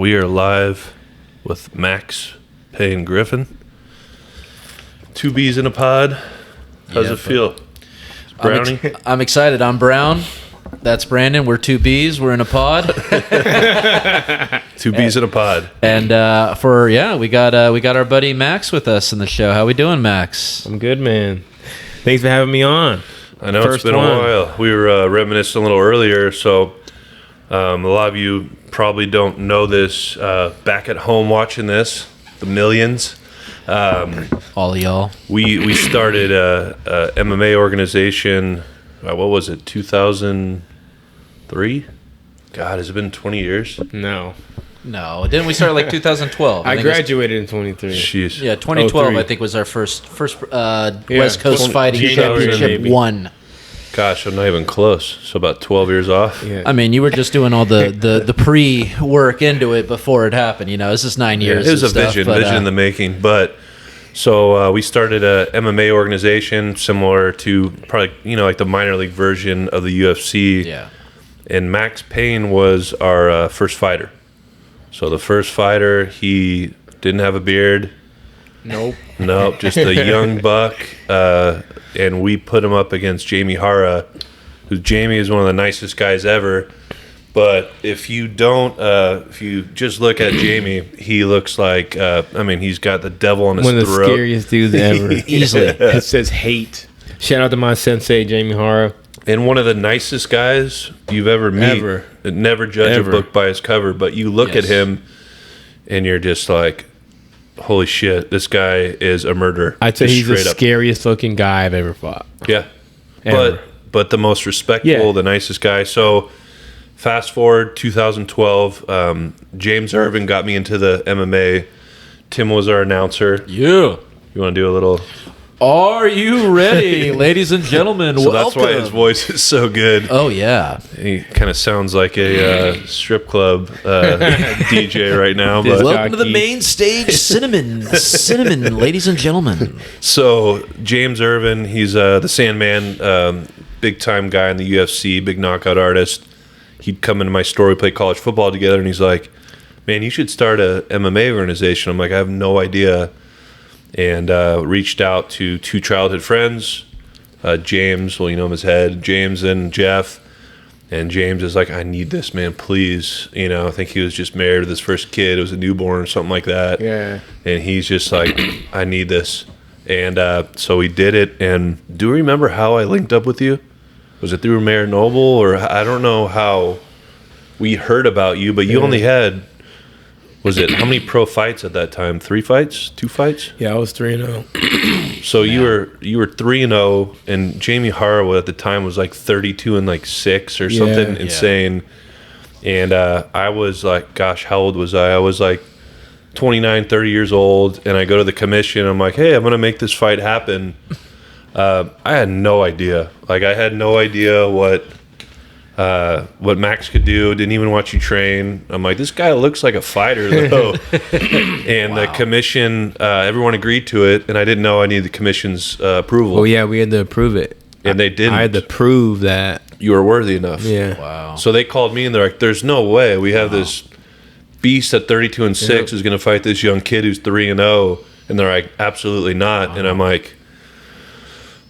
We are live with Max, Payne, Griffin. Two bees in a pod. How's it feel? Brownie? I'm excited. I'm Brown. That's Brandon. We're two bees. We're in a pod. Two bees in a pod. And we got our buddy Max with us in the show. How we doing, Max? I'm good, man. Thanks for having me on. I know it's been a while. We were reminiscing a little earlier, so a lot of you probably don't know this. Back at home watching this, the millions. All of y'all. We started a MMA organization. What was it? 2003? God, has it been 20 years? No. Didn't we start like 2012? I graduated in 23. Jeez. Yeah, 2012 I think was our first West Coast Fighting 2000 Championship maybe. one. Gosh, I'm not even close. So about 12 years off. Yeah. I mean, you were just doing all the pre-work into it before it happened. You know, this is 9 years. It was a of stuff, vision in the making. But so we started a MMA organization similar to probably like the minor league version of the UFC. Yeah. And Max Payne was our first fighter. So the first fighter, he didn't have a beard. Nope. Nope, just a young buck. And we put him up against Jamie Hara, who Jamie is one of the nicest guys ever. But if you just look at Jamie, he looks like, he's got the devil on his throat. One of the scariest dudes ever. Easily. It says hate. Shout out to my sensei, Jamie Hara. And one of the nicest guys you've ever met. Ever. Never judge a book by is cover, but you look at him and you're just like, holy shit, this guy is a murderer. I'd say he's the straight up. scariest looking guy I've ever fought. Yeah. Ever. But the most respectful, the nicest guy. So fast forward 2012, James Irvin got me into the MMA. Tim was our announcer. Yeah. You want to do a little... Are you ready, ladies and gentlemen? So welcome. that's why his voice is so good. Oh, yeah. He kind of sounds like a strip club DJ right now. But Welcome to the main stage, Cinnamon, ladies and gentlemen. so James Irvin, he's the Sandman, big time guy in the UFC, big knockout artist. He'd come into my store. We played college football together, and he's like, "Man, you should start a MMA organization." I'm like, "I have no idea." And reached out to two childhood friends, James, well, you know him as Head, James and Jeff. And James is like, "I need this, man, please." I think he was just married with his first kid. It was a newborn or something like that. Yeah. And he's just like, "I need this." And so we did it. And do you remember how I linked up with you? Was it through Mayor Noble? Or I don't know how we heard about you, but you only had... Was it how many pro fights at that time? 3 fights? 2 fights? Yeah, I was 3-0. So you were 3-0, and Jamie Hara at the time was like 32-6 or something insane. And I was like, gosh, how old was I? I was like 29, 30 years old, and I go to the commission. I'm like, "Hey, I'm gonna make this fight happen." I had no idea. I had no idea what Max could do. Didn't even watch you train. I'm like, this guy looks like a fighter though. And the commission, everyone agreed to it, and I didn't know I needed the commission's approval. Oh, yeah, we had to approve it. And they didn't. I had to prove that. You were worthy enough. Yeah. Wow. So they called me and they're like, "There's no way we have this beast at 32-6 who's going to fight this young kid who's 3-0." And they're like, "Absolutely not." Wow. And I'm like,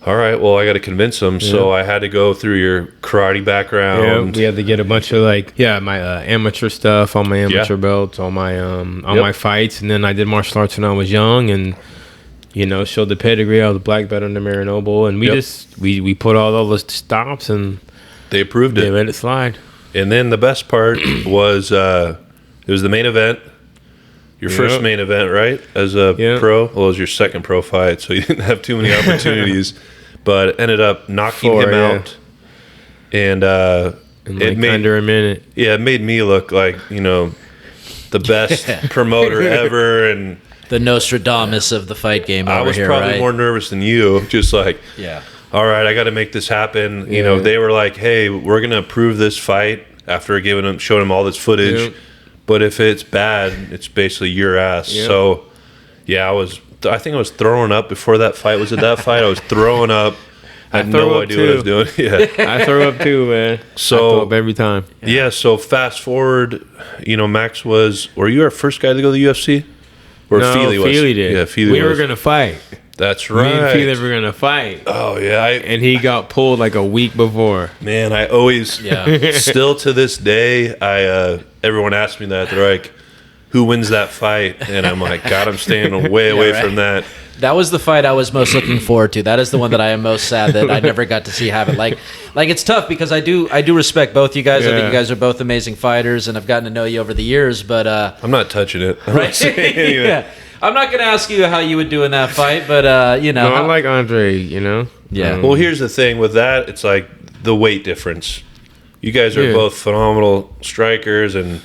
all right, well, I got to convince them. Yeah. So I had to go through your karate background. Yeah, we had to get a bunch of my amateur stuff, all my amateur belts, all my my fights, and then I did martial arts when I was young, and showed the pedigree. I was a black belt under Mayor Noble, and we put all those stops, and they approved it. They let it slide. And then the best part was it was the main event. Your first main event, right? As a pro? Well, it was your second pro fight, so you didn't have too many opportunities. But it ended up knocking him out. And it made under a minute. Yeah, it made me look like, the best promoter ever. And the Nostradamus of the fight game over here, I was probably more nervous than you. Just like, all right, I got to make this happen. Yeah. They were like, "Hey, we're going to approve this fight," after showing him all this footage. Yep. But if it's bad, it's basically your ass. Yep. So, yeah, I think I was throwing up before that fight. Was it that fight? I was throwing up. I had no idea what I was doing. Yeah, I throw up too, man. So I throw up every time. Yeah. So fast forward, Max were you our first guy to go to the UFC? Or No, Feely was? Feely did. Yeah, Feely we were gonna fight. That's Me right. and Feely were gonna fight. Oh yeah, and he got pulled like a week before. Man, I always, still to this day, everyone asks me that. They're like, "Who wins that fight?" And I'm like, "God, I'm staying way away from that." That was the fight I was most looking forward to. That is the one that I am most sad that I never got to see happen. Like it's tough because I do respect both you guys. I think you guys are both amazing fighters, and I've gotten to know you over the years. But I'm not touching it. I'm right? not saying anything. Yeah. I'm not going to ask you how you would do in that fight, but No, I like Andre. Yeah. Well, here's the thing with that. It's like the weight difference. You guys are both phenomenal strikers, and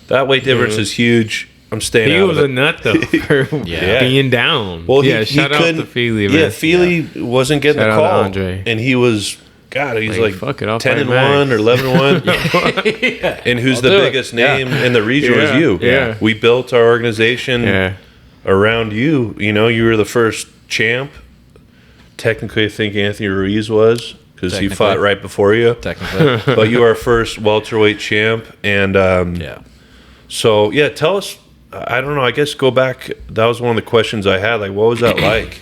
that weight difference is huge. I'm staying out of it. He was a nut, though, for being down. Well, shout out to Feely, man. Yeah, Feely wasn't getting the call. Andre. And he was, he's like 10-1 or 11-1. And who's the biggest name in the region was you. Yeah. We built our organization around you. You were the first champ. Technically, I think Anthony Ruiz was, because he fought right before you. Technically. But you were our first welterweight champ. And so, tell us. I don't know. I guess go back. That was one of the questions I had. Like, what was that like?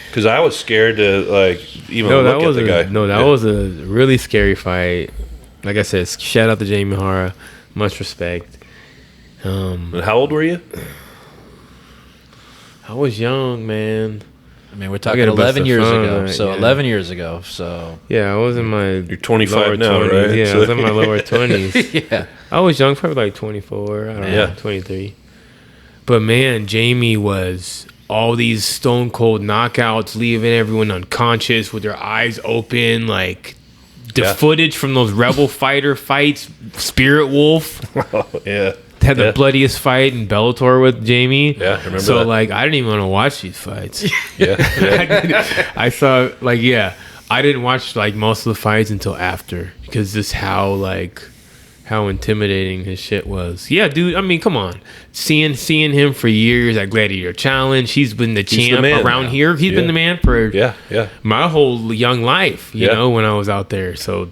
Because I was scared to even look at the guy. No, that was a really scary fight. Like I said, shout out to Jamie Hara. Much respect. And how old were you? I was young, man. I mean, we're talking 11 years ago. So 11 years ago. So I was in my. You're 25 now, 20s. right? Yeah, I was in my lower 20s. Yeah. I was young, probably like 24. I don't know, 23. But man, Jamie was all these stone cold knockouts, leaving everyone unconscious with their eyes open. Like the footage from those Rebel Fighter fights, Spirit Wolf. Had the bloodiest fight in Bellator with Jamie. Yeah, I remember so that. I didn't even want to watch these fights. I saw I didn't watch most of the fights until after, because just how intimidating his shit was. Yeah, dude. I mean, come on. Seeing him for years at Gladiator Challenge, he's been the champ around here. He's been the man for my whole young life. You know, when I was out there. So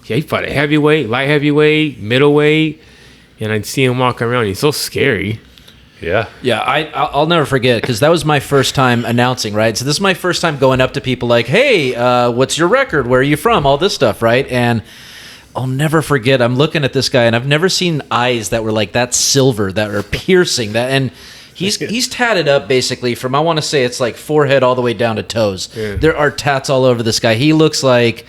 he fought at heavyweight, light heavyweight, middleweight. And I'd see him walking around. He's so scary. Yeah. Yeah, I'll never forget, because that was my first time announcing, right? So this is my first time going up to people like, hey, what's your record? Where are you from? All this stuff, right? And I'll never forget, I'm looking at this guy, and I've never seen eyes that were like that silver, that are piercing. And he's tatted up basically from, I want to say it's like forehead all the way down to toes. Yeah. There are tats all over this guy. He looks like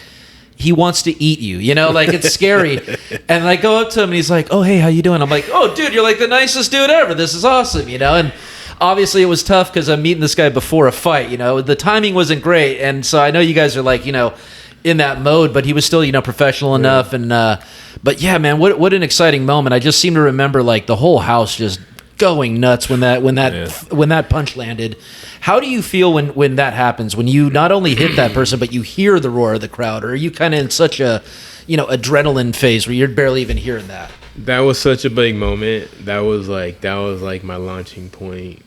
he wants to eat you, it's scary. And I go up to him and he's like, oh, hey, how you doing? I'm like, oh, dude, you're like the nicest dude ever. This is awesome, and obviously it was tough because I'm meeting this guy before a fight, the timing wasn't great. And so I know you guys are like, in that mode, but he was still, professional enough. And, but yeah, man, what an exciting moment. I just seem to remember the whole house just going nuts when that punch landed. How do you feel when that happens? When you not only hit that person, but you hear the roar of the crowd? Or are you kind of in such a, adrenaline phase where you're barely even hearing that? That was such a big moment. That was like my launching point.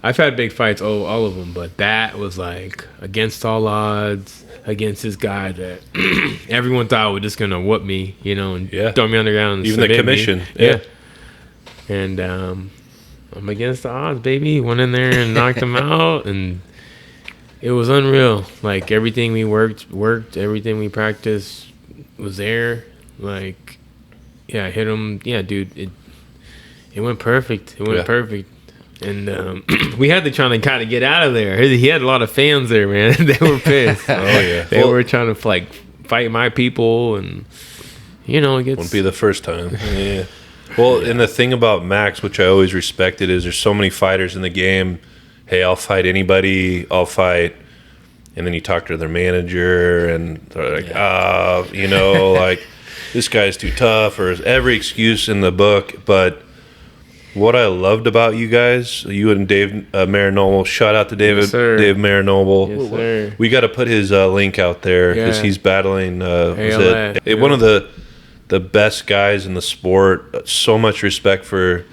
I've had big fights, all of them, but that was like against all odds, against this guy that everyone thought was just gonna whoop me, and throw me on the ground. And even the commission, And I'm against the odds, baby. Went in there and knocked him out, and it was unreal. Like everything we worked, everything we practiced was there. Like, I hit him. Yeah, dude, it went perfect. It went perfect. And we had to try to kind of get out of there. He had a lot of fans there, man. They were pissed. They were trying to fight my people, and it gets. Won't be the first time. Yeah. Well, and the thing about Max, which I always respected, is there's so many fighters in the game. Hey, I'll fight anybody. I'll fight. And then you talk to their manager, and they're like, this guy's too tough, or every excuse in the book. But what I loved about you guys, you and Dave Marinoble, shout out to Dave Marinoble. Yes, sir. We got to put his link out there because he's battling. One of the best guys in the sport. So much respect for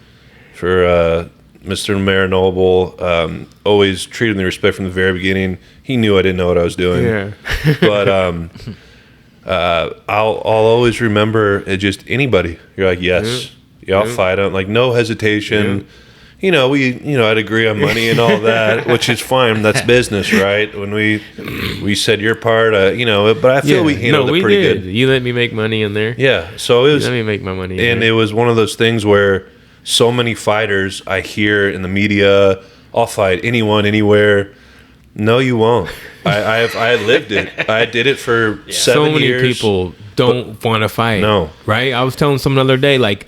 Mr. Marinoble, always treated me with respect from the very beginning. He knew I didn't know what I was doing. Yeah. But I'll always remember it. Just anybody. You're like, yes, I'll fight him. Like, no hesitation. I'd agree on money and all that, which is fine. That's business, right? When we said your part, but I feel we handled it pretty good. You let me make money in there. Yeah, so it was. Let me make my money. And it was one of those things where so many fighters I hear in the media, I'll fight anyone, anywhere. No, you won't. I lived it. I did it for 7 years. So many people don't want to fight. No, right? I was telling someone the other day, like,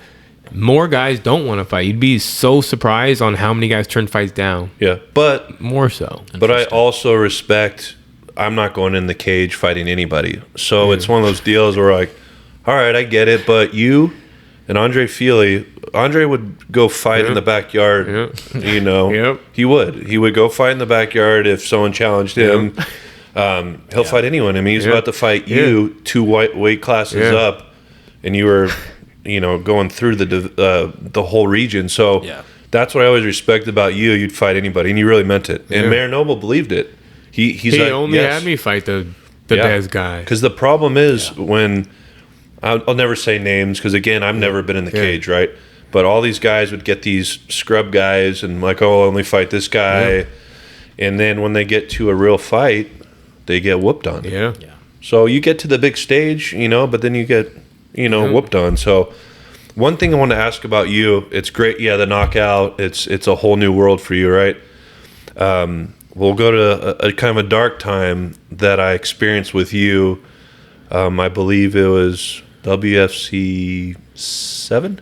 more guys don't want to fight. You'd be so surprised on how many guys turn fights down. Yeah, but more so. But I also respect. I'm not going in the cage fighting anybody. So it's one of those deals where like, all right, I get it. But you and Andre would go fight in the backyard. He would go fight in the backyard if someone challenged him. He'll fight anyone. I mean, he's about to fight you 2 weight classes up, and you were. Going through the whole region. So that's what I always respect about you. You'd fight anybody, and you really meant it. And Marinoble believed it. He like, only had me fight the best guy. Because the problem is when I'll never say names because again I've never been in the cage, right? But all these guys would get these scrub guys and like, oh, I'll only fight this guy, and then when they get to a real fight, they get whooped on. Yeah. So you get to the big stage, but then you get. Whooped on. So one thing I want to ask about you, it's great. Yeah, the knockout, it's a whole new world for you, right? We'll go to a kind of a dark time that I experienced with you. I believe it was WFC 7?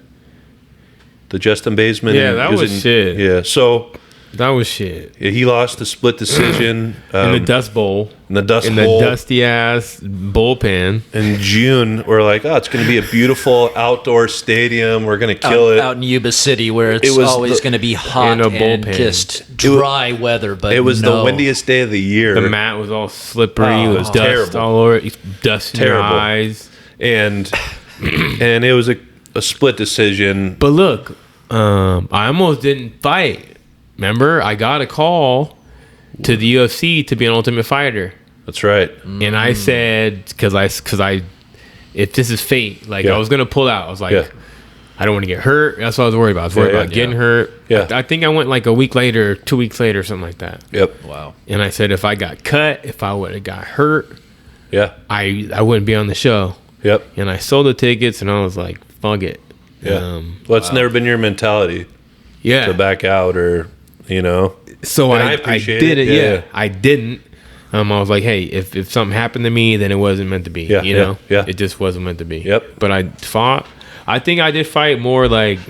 The Justin Baseman. Yeah, that was shit. Yeah, so... That was shit. Yeah, he lost the split decision in the Dust Bowl. In the dusty ass bullpen. In June, we're like, oh, it's going to be a beautiful outdoor stadium. We're going to kill it out in Yuba City, where it's always going to be hot and just dry weather. But it was the windiest day of the year. The mat was all slippery. It was dust terrible. All over. Dust in your eyes, and it was a split decision. But look, I almost didn't fight. Remember, I got a call to the UFC to be an Ultimate Fighter. That's right. And I said, because I, if this is fate, like I was gonna pull out. I was like, I don't want to get hurt. That's what I was worried about. I was worried about getting hurt. Yeah. I think I went like a week later, 2 weeks later, something like that. Yep. Wow. And I said, if I got cut, if I would have got hurt, I wouldn't be on the show. Yep. And I sold the tickets, and I was like, fuck it. Yeah. Well, it's never been your mentality. Yeah. To back out or. So I did it. Yeah, I didn't. I was like, hey, if something happened to me, then it wasn't meant to be. Yeah. It just wasn't meant to be. Yep. But I fought. I think I did fight more like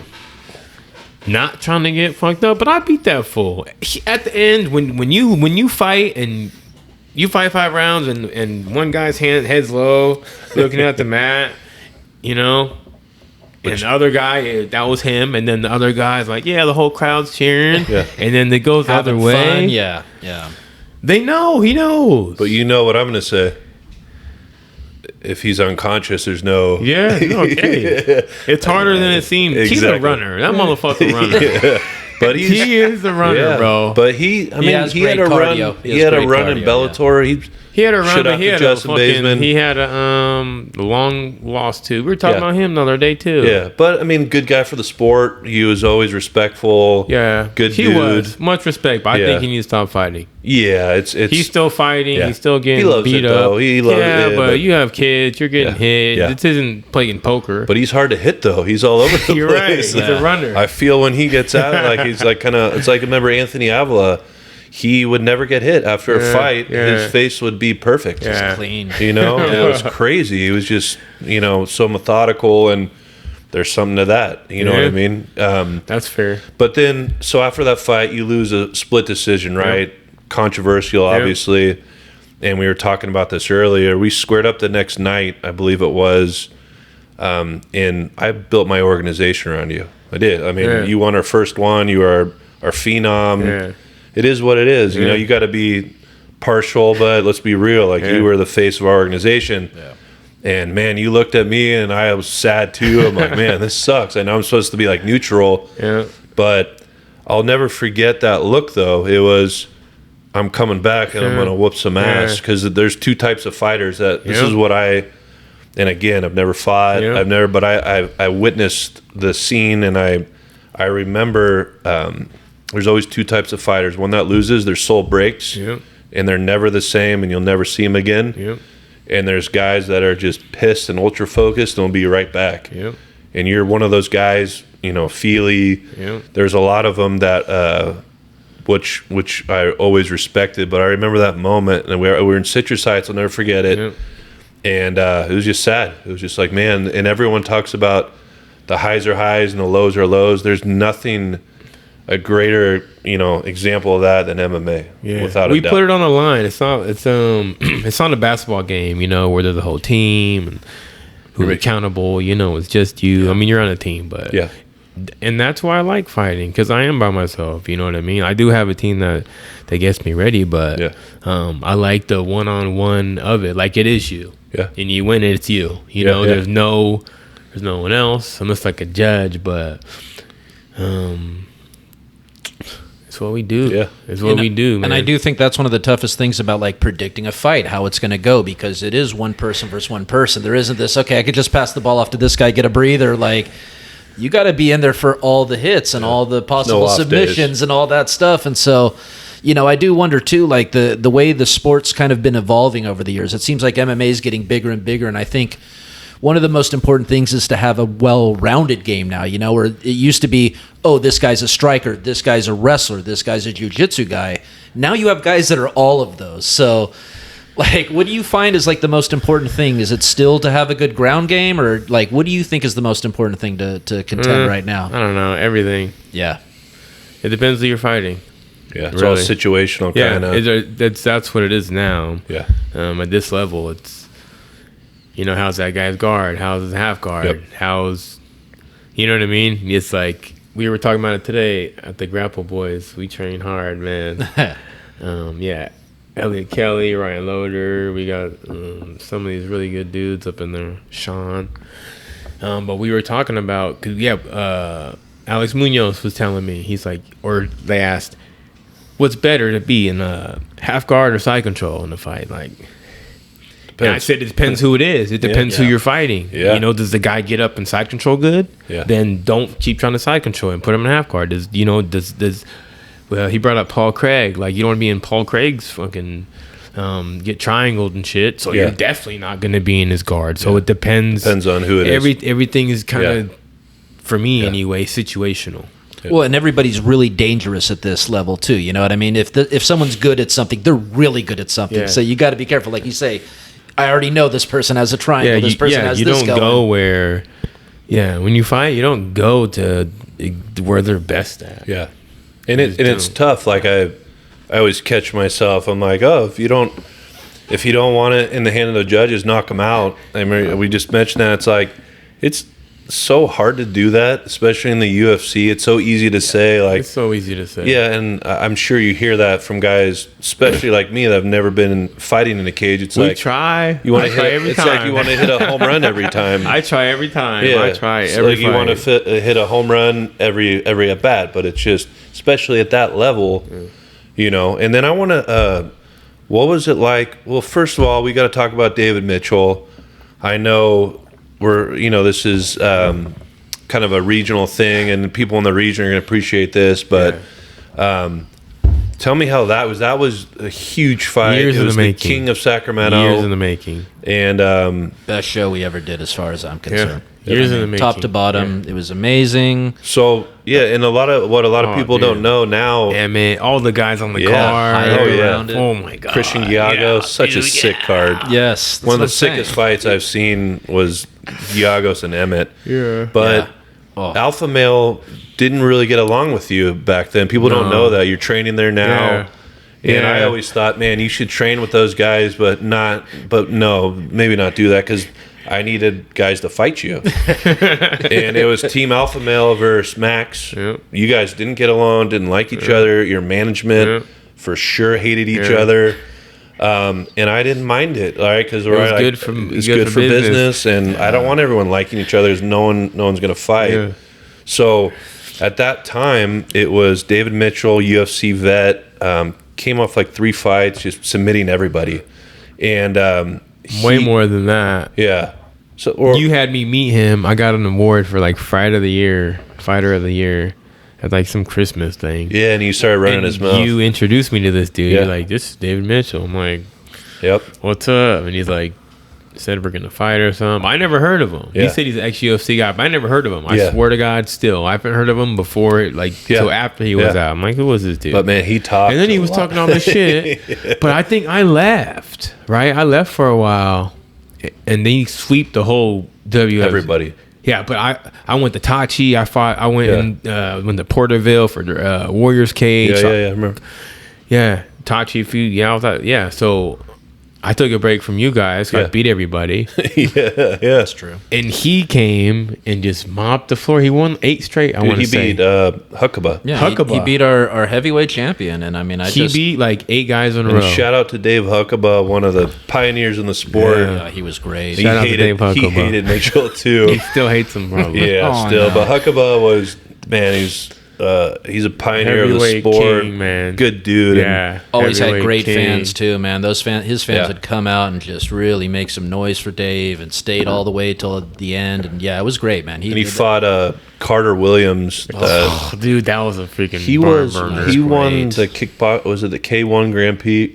not trying to get fucked up, but I beat that fool. At the end, when you fight and you fight 5 rounds and one guy's head's low, looking at the mat, and the other guy, that was him. And then the other guy's like, yeah, the whole crowd's cheering. Yeah. And then it goes the other way. Fun. Yeah. They know. He knows. But you know what I'm going to say. If he's unconscious, there's no... Yeah, okay. It's harder than it seems. Exactly. He's a runner. That motherfucker runner. But he is the runner, bro. But he had a run. He had a run in Bellator. He had a run, but he had a long loss too. We were talking about him the other day too. Yeah, but I mean, good guy for the sport. He was always respectful. Yeah, good dude. He was much respect, but I think he needs to stop fighting. Yeah, it's he's still fighting. Yeah. He's still getting beat up. Though. He loves it. But you have kids. You're getting hit. Yeah. This isn't playing poker. But he's hard to hit though. He's all over the You're place. Right. He's a runner. I feel when he gets out, like he's like kind of. It's like remember Anthony Avila. He would never get hit after a fight. His face would be perfect. Just clean. It was crazy. He was just, so methodical, and there's something to that. You know what I mean? That's fair. But then, so after that fight, you lose a split decision, right? Yep. Controversial, obviously. Yep. And we were talking about this earlier. We squared up the next night, I believe it was, and I built my organization around you. I did. I mean, you won our first one. You are our phenom. Yeah. It is what it is. You know, you got to be partial, but let's be real. Like, you were the face of our organization. Yeah. And, man, you looked at me, and I was sad, too. I'm like, man, this sucks. I know I'm supposed to be, like, neutral. Yeah. But I'll never forget that look, though. It was, I'm coming back and I'm going to whoop some ass, because there's two types of fighters that this is what and again, I've never fought, but I witnessed the scene, and I remember there's always two types of fighters. One that loses, their soul breaks, and they're never the same, and you'll never see them again. And there's guys that are just pissed and ultra focused, and will be right back. And you're one of those guys, Feely. There's a lot of them that, which I always respected. But I remember that moment, and we were in Citrus Heights. I'll never forget it. And it was just sad. It was just like, man. And everyone talks about the highs are highs and the lows are lows. There's nothing a greater, example of that than MMA. Without a doubt. We put it on the line. It's not a basketball game, where there's the whole team and who's accountable. It's just you. I mean, you're on a team, but and that's why I like fighting, because I am by myself. You know what I mean? I do have a team that gets me ready, but I like the one-on-one of it. Like, it is you, and you win it. It's you. There's no one else. I'm just like a judge, but it's what we do. It's what we do, man. And I do think that's one of the toughest things about, like, predicting a fight, how it's going to go, because it is one person versus one person. There isn't this, okay, I could just pass the ball off to this guy, get a breather. Like, you got to be in there for all the hits and all the possible submissions and all that stuff. And so, I do wonder too, like the way the sport's kind of been evolving over the years. It seems like MMA is getting bigger and bigger, and I think one of the most important things is to have a well-rounded game now, where it used to be, oh, this guy's a striker, this guy's a wrestler, this guy's a jiu-jitsu guy. Now you have guys that are all of those. So, like, what do you find is, like, the most important thing? Is it still to have a good ground game, or, like, what do you think is the most important thing to contend right now? I don't know. Everything. Yeah. It depends who you're fighting. Yeah, it's all situational kind of. That's what it is now. Yeah. At this level, it's, how's that guy's guard? How's his half guard? How's, you know what I mean? It's like, we were talking about it today at the Grapple Boys. We train hard, man. Elliot Kelly, Ryan Loader. We got some of these really good dudes up in there. Sean. But we were talking about, cause Alex Munoz was telling me, he's like, or they asked, what's better to be in a half guard or side control in the fight? Like, and I said it depends who it is. It depends who you're fighting. Yeah. Does the guy get up in side control good? Yeah. Then don't keep trying to side control and put him in half guard. Well, he brought up Paul Craig. Like, you don't want to be in Paul Craig's fucking get triangled and shit. So you're definitely not going to be in his guard. So it depends. Depends on who it is. Everything is kind of, for me anyway, situational. Yeah. Well, and everybody's really dangerous at this level too. You know what I mean? If someone's good at something, they're really good at something. Yeah. So you got to be careful. Like you say, I already know this person has a triangle. This person has this going. You don't go where. Yeah, when you fight, you don't go to where they're best at. Yeah. And it's tough. Like I always catch myself. I'm like, oh, if you don't want it in the hand of the judges, knock them out. I mean, we just mentioned that. It's like, it's so hard to do that, especially in the UFC. It's so easy to say. Like, it's so easy to say. Yeah, and I'm sure you hear that from guys, especially like me, that have never been fighting in a cage. It's like try. You want to hit every time. It's like you want to hit a home run every time. I try every time. Yeah, I try every. Like you want to hit a home run every at bat, but it's just, especially at that level, And then I want to. What was it like? Well, first of all, we got to talk about David Mitchell. I know. This is kind of a regional thing, and people in the region are going to appreciate this. But tell me how that was. That was a huge fight. Years it was in the the King of Sacramento. Years in the making. And best show we ever did, as far as I'm concerned. Years in the making. Top to bottom, it was amazing. So and a lot of people don't know now. Yeah, man, all the guys on the card. Oh my god, Christian Giagos, such a sick card. Yes, one of the sickest fights I've seen was Giagos and Emmett. Yeah, but Alpha Male didn't really get along with you back then. People don't know that. You're training there now. Yeah. And I always thought, man, you should train with those guys, but no, maybe not do that, because I needed guys to fight you. And it was Team Alpha Male versus Max. Yep. You guys didn't get along, didn't like each other. Your management for sure hated each other. And I didn't mind it, all right, because it's good for business, and I don't want everyone liking each other. No one's going to fight. Yeah. So At that time, it was David Mitchell, UFC vet, came off like 3 fights, just submitting everybody. And way more than that. Yeah. So you had me meet him. I got an award for like Fighter of the Year at like some Christmas thing. Yeah, and you started running his mouth. You introduced me to this dude. You're like, this is David Mitchell. I'm like, yep. What's up? And he's like, said we're gonna fight or something. I never heard of him. He said he's an ex-UFC guy, but I never heard of him. I swear to God, still I haven't heard of him before, like till after he was out. I'm like, who was this dude? But man, he talked, and then he was talking all this shit. But I think I left. Right, I left for a while, and then he sweeped the whole WF. Everybody. Yeah, but I went to Tachi. I went to Porterville for the Warriors Cage. Yeah, I remember. Yeah, Tachi feud. Yeah, I was like, yeah. So I took a break from you guys. Got beat everybody. Yeah, that's true. And he came and just mopped the floor. He won 8 straight. He beat Huckabee. Yeah, Huckabee. He beat our heavyweight champion, and I mean, he beat like 8 guys in a row. Shout out to Dave Huckabee, one of the pioneers in the sport. Yeah, he was great. Shout out to Dave Huckabee. He hated Mitchell too. He still hates him, probably. Yeah, still. No. But Huckabee was, man, he's a pioneer of the sport. King, man. Good dude. Yeah. Always had great fans too, man. His fans would come out and just really make some noise for Dave and stayed all the way till the end. And yeah, it was great, man. He fought Carter Williams. Dude, that was a freaking he won the kickbox. Was it the K1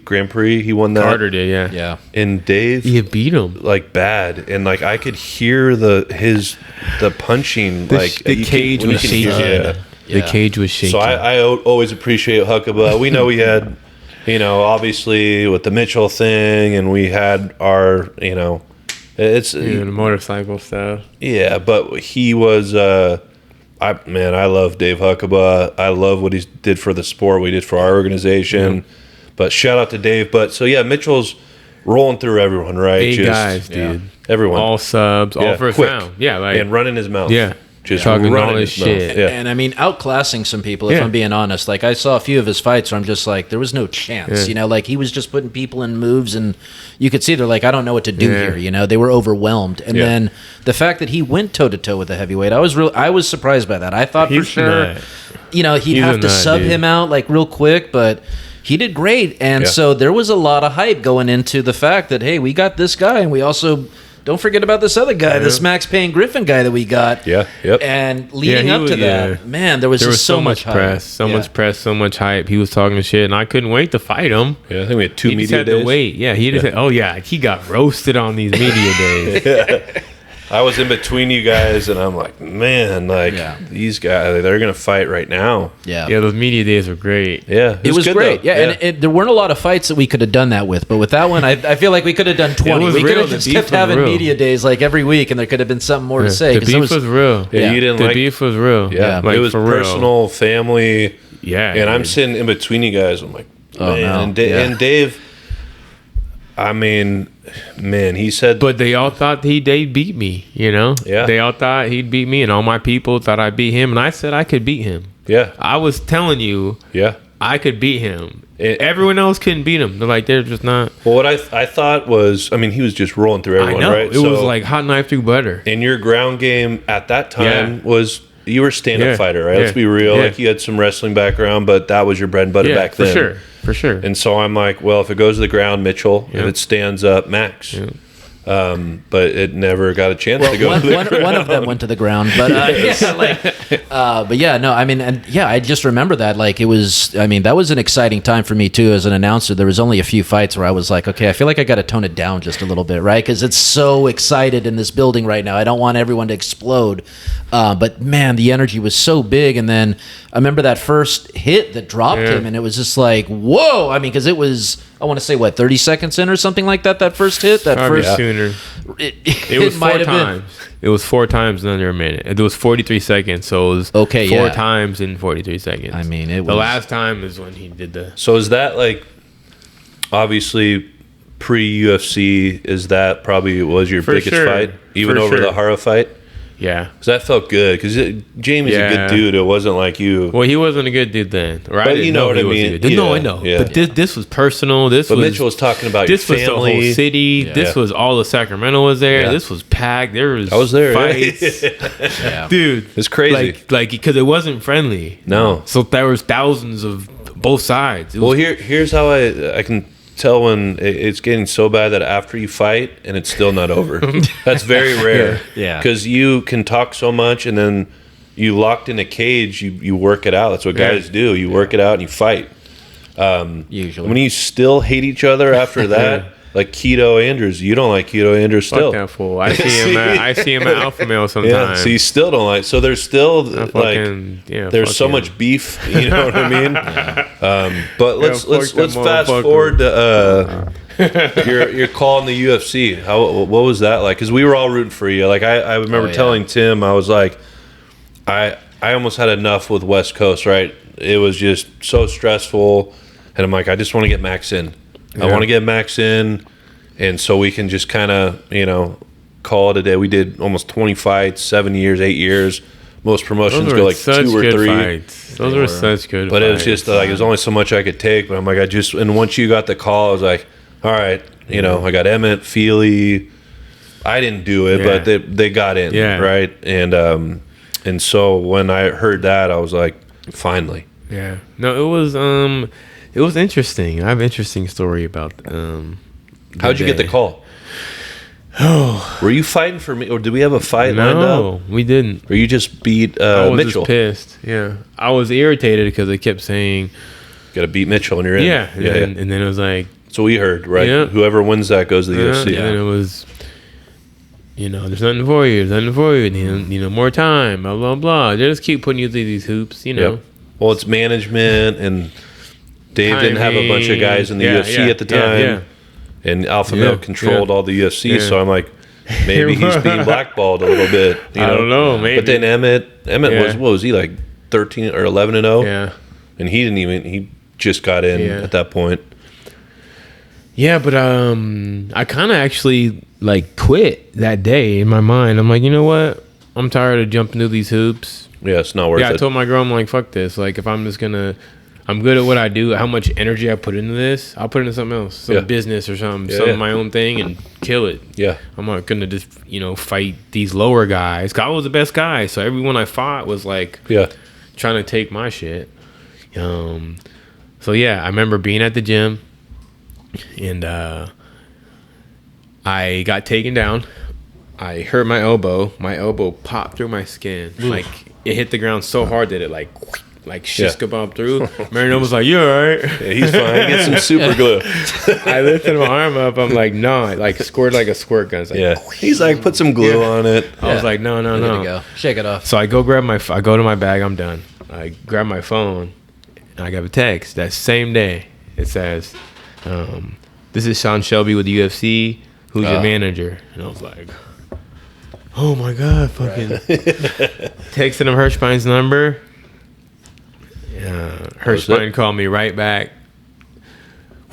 Grand Prix? He won that. Carter did, yeah. Yeah. And Dave, he beat him like bad, and like I could hear the punching. The cage was shaking. Yeah. The cage was shaking. So I always appreciate Huckabee. We know we had, obviously with the Mitchell thing, and we had our, it's the motorcycle stuff. Yeah, but he was. I love Dave Huckabee. I love what he did for the sport. We did for our organization. Yeah. But shout out to Dave. But so yeah, Mitchell's rolling through everyone, right? 8 guys, dude. Everyone, all subs, all first round. Yeah, like and running his mouth. Yeah. Just talking all this shit. Yeah. And I mean, outclassing some people, if I'm being honest. Like, I saw a few of his fights where I'm just like, there was no chance, like he was just putting people in moves, and you could see they're like, I don't know what to do here, they were overwhelmed. And then the fact that he went toe-to-toe with the heavyweight, I was surprised by that. I thought for sure, he'd have to sub him out, like, real quick, but he did great. And so there was a lot of hype going into the fact that, hey, we got this guy, and we also... Don't forget about this other guy, this Max Payne Griffin guy that we got. Yeah, yep. And leading up to that, man, there was so much press, so much hype. He was talking shit, and I couldn't wait to fight him. Yeah, I think we had 2 media days. He just had to wait. Yeah, he just said, oh, yeah, he got roasted on these media days. I was in between you guys, and I'm like, man, these guys, they're going to fight right now. Yeah, those media days were great. Yeah, it was great. Yeah, and there weren't a lot of fights that we could have done that with, but with that one, I feel like we could have done 20. We could have just kept having media days like every week, and there could have been something more to say. The beef was real. Yeah, you didn't the beef was real. Yeah, like, it was personal, family. Yeah, and I'm sitting in between you guys. I'm like, man, and Dave. I mean, man, he said... But they all thought they'd beat me, Yeah. They all thought he'd beat me, and all my people thought I'd beat him, and I said I could beat him. Yeah. I was telling you I could beat him. Everyone else couldn't beat him. They're like, they're just not... Well, what I thought was... I mean, he was just rolling through everyone, right? It was like hot knife through butter. And your ground game at that time was... You were a stand-up fighter, right? Let's be real. Yeah. Like, you had some wrestling background, but that was your bread and butter back then. For sure. And so I'm like, well, if it goes to the ground, Mitchell. If it stands up, Max. Yeah. But it never got a chance to go to the ground. One of them went to the ground, but I mean, I just remember that, like, it was, I mean, that was an exciting time for me too as an announcer. There was only a few fights where I was like, okay, I feel like I got to tone it down just a little bit, right? Because it's so excited in this building right now. I don't want everyone to explode, but man, the energy was so big. And then I remember that first hit that dropped him, and it was just like, whoa! I mean, because it was, I want to say, 30 seconds in or something like that. That first hit, sooner. It was 4 times. It was 4 times under a minute. It was 43 seconds, so it was 4 times in 43 seconds. I mean, the last time is when he did the. So is that, like, obviously pre UFC? Is that probably was your biggest fight, even over the Hara fight? Yeah. Because that felt good. Because Jamie's a good dude. It wasn't like you. Well, he wasn't a good dude then. Right? But you know what I mean. No, I know. Yeah. But this was personal. But Mitchell was talking about your family. This was the whole city. Yeah. This was all of Sacramento was there. Yeah. This was packed. There was fights. Dude. It's crazy. Like, because it wasn't friendly. No. So there was thousands of both sides. Here's how I can tell when it's getting so bad that after you fight and it's still not over. That's very rare. Yeah. Because you can talk so much and then you locked in a cage, you work it out. That's what guys do. You work it out and you fight. Usually. When you still hate each other after that, like Keto Andrews, you don't like Keto Andrews still. Fuck that fool. I see him at Alpha Male sometimes. Yeah, so you still don't like. So there's still there's so much beef. You know what I mean? But let's fast forward to your call in the UFC. What was that like? Because we were all rooting for you. Like I remember telling Tim, I was like, I almost had enough with West Coast. Right? It was just so stressful, and I'm like, I just want to get Max in. I want to get Max in, and so we can just kind of, call it a day. We did almost 20 fights, 7 years, 8 years. Most promotions go like 2 or 3. Fights. Those were such good but fights. It was just like, there's only so much I could take. But I'm like, and once you got the call, I was like, all right, I got Emmett, Feely. I didn't do it, but they got in, right? And so when I heard that, I was like, finally. Yeah. No, it was interesting. I have an interesting story about how'd you get the call? Oh, were you fighting for me, or did we have a fight lined up? No, we didn't. Or you just beat I was Mitchell? Just pissed. Yeah, I was irritated because they kept saying, "Got to beat Mitchell," and you're in. Yeah, and then it was like, so we heard, right? Yeah. Whoever wins that goes to the UFC. And then it was, there's nothing for you. There's nothing for you. More time. Blah blah blah. They just keep putting you through these hoops. Yep. Well, it's management and. Dave didn't have a bunch of guys in the UFC at the time, and Alpha Male controlled all the UFC. So I'm like, maybe he's being blackballed a little bit. I don't know, maybe. But then Emmett was, what was he, like 13 or 11-0? Yeah, and he just got in at that point. Yeah, but I kind of actually quit that day in my mind. I'm like, you know what? I'm tired of jumping through these hoops. Yeah, it's not worth it. Yeah, I told my girl, I'm like, fuck this. Like, if I'm just gonna. I'm good at what I do. How much energy I put into this, I'll put into something else, some business or something, some of my own thing, and kill it. Yeah, I'm not gonna just fight these lower guys. 'Cause I was the best guy, so everyone I fought was like trying to take my shit. So yeah, I remember being at the gym, and I got taken down. I hurt my elbow. My elbow popped through my skin. Oof. Like it hit the ground so hard that it like shit bombed through. Marino was like, "You alright?" Yeah, he's fine. Get some super glue. I lifted my arm up. I'm like, "No!" Like squirt like a squirt gun. Like, he's like, "Put some glue on it." I was like, "No." Go. Shake it off. So I go to my bag. I'm done. I grab my phone, and I got a text that same day. It says, "This is Sean Shelby with the UFC. Who's your manager?" And I was like, "Oh my god!" Fucking texting him Hirschbein's number. Hirschbein called me right back.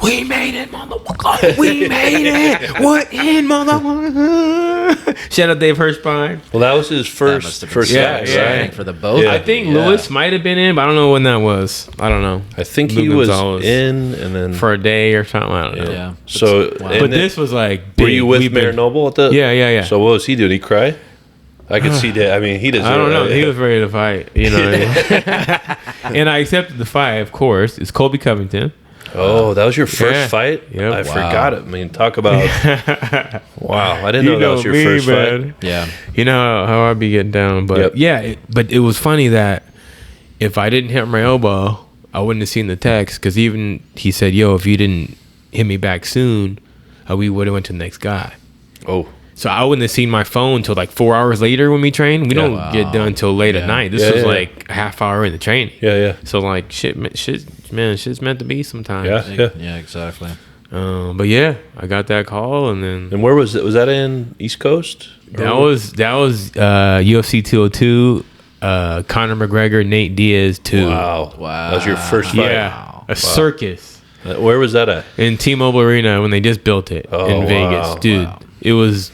We made it, motherfucker. We made it. What in, motherfucker? Shout out Dave Hirschbein. Well, that was his first right? For the both. Yeah. I think Lewis might have been in, but I don't know when that was. I don't know. I think he was in, and then for a day or something. I don't know. Yeah. So, but this was like big. Were you with Mayor Noble at the? Yeah. So what was he doing? Did he cry? I could see that. I mean, he doesn't. I don't know. He was ready to fight. And I accepted the fight. Of course, it's Colby Covington. Oh, that was your first fight? Yep. I forgot it. I mean, talk about... Wow, I didn't know that was your first fight. Yeah. You know how I'd be getting down. But but it was funny that if I didn't hit my elbow, I wouldn't have seen the text. Because even he said, "Yo, if you didn't hit me back soon, we would have went to the next guy." Oh. So I wouldn't have seen my phone until like 4 hours later when we train. We don't get done until late at night. This was like a half hour in the training. Yeah. So like shit's meant to be sometimes. Yeah, exactly. But yeah, I got that call, and then. And where was it? Was that in East Coast? That was UFC 202. Conor McGregor, Nate Diaz 2. Wow. That was your first fight. Yeah, a circus. Where was that at? In T-Mobile Arena when they just built it in Vegas, dude. It was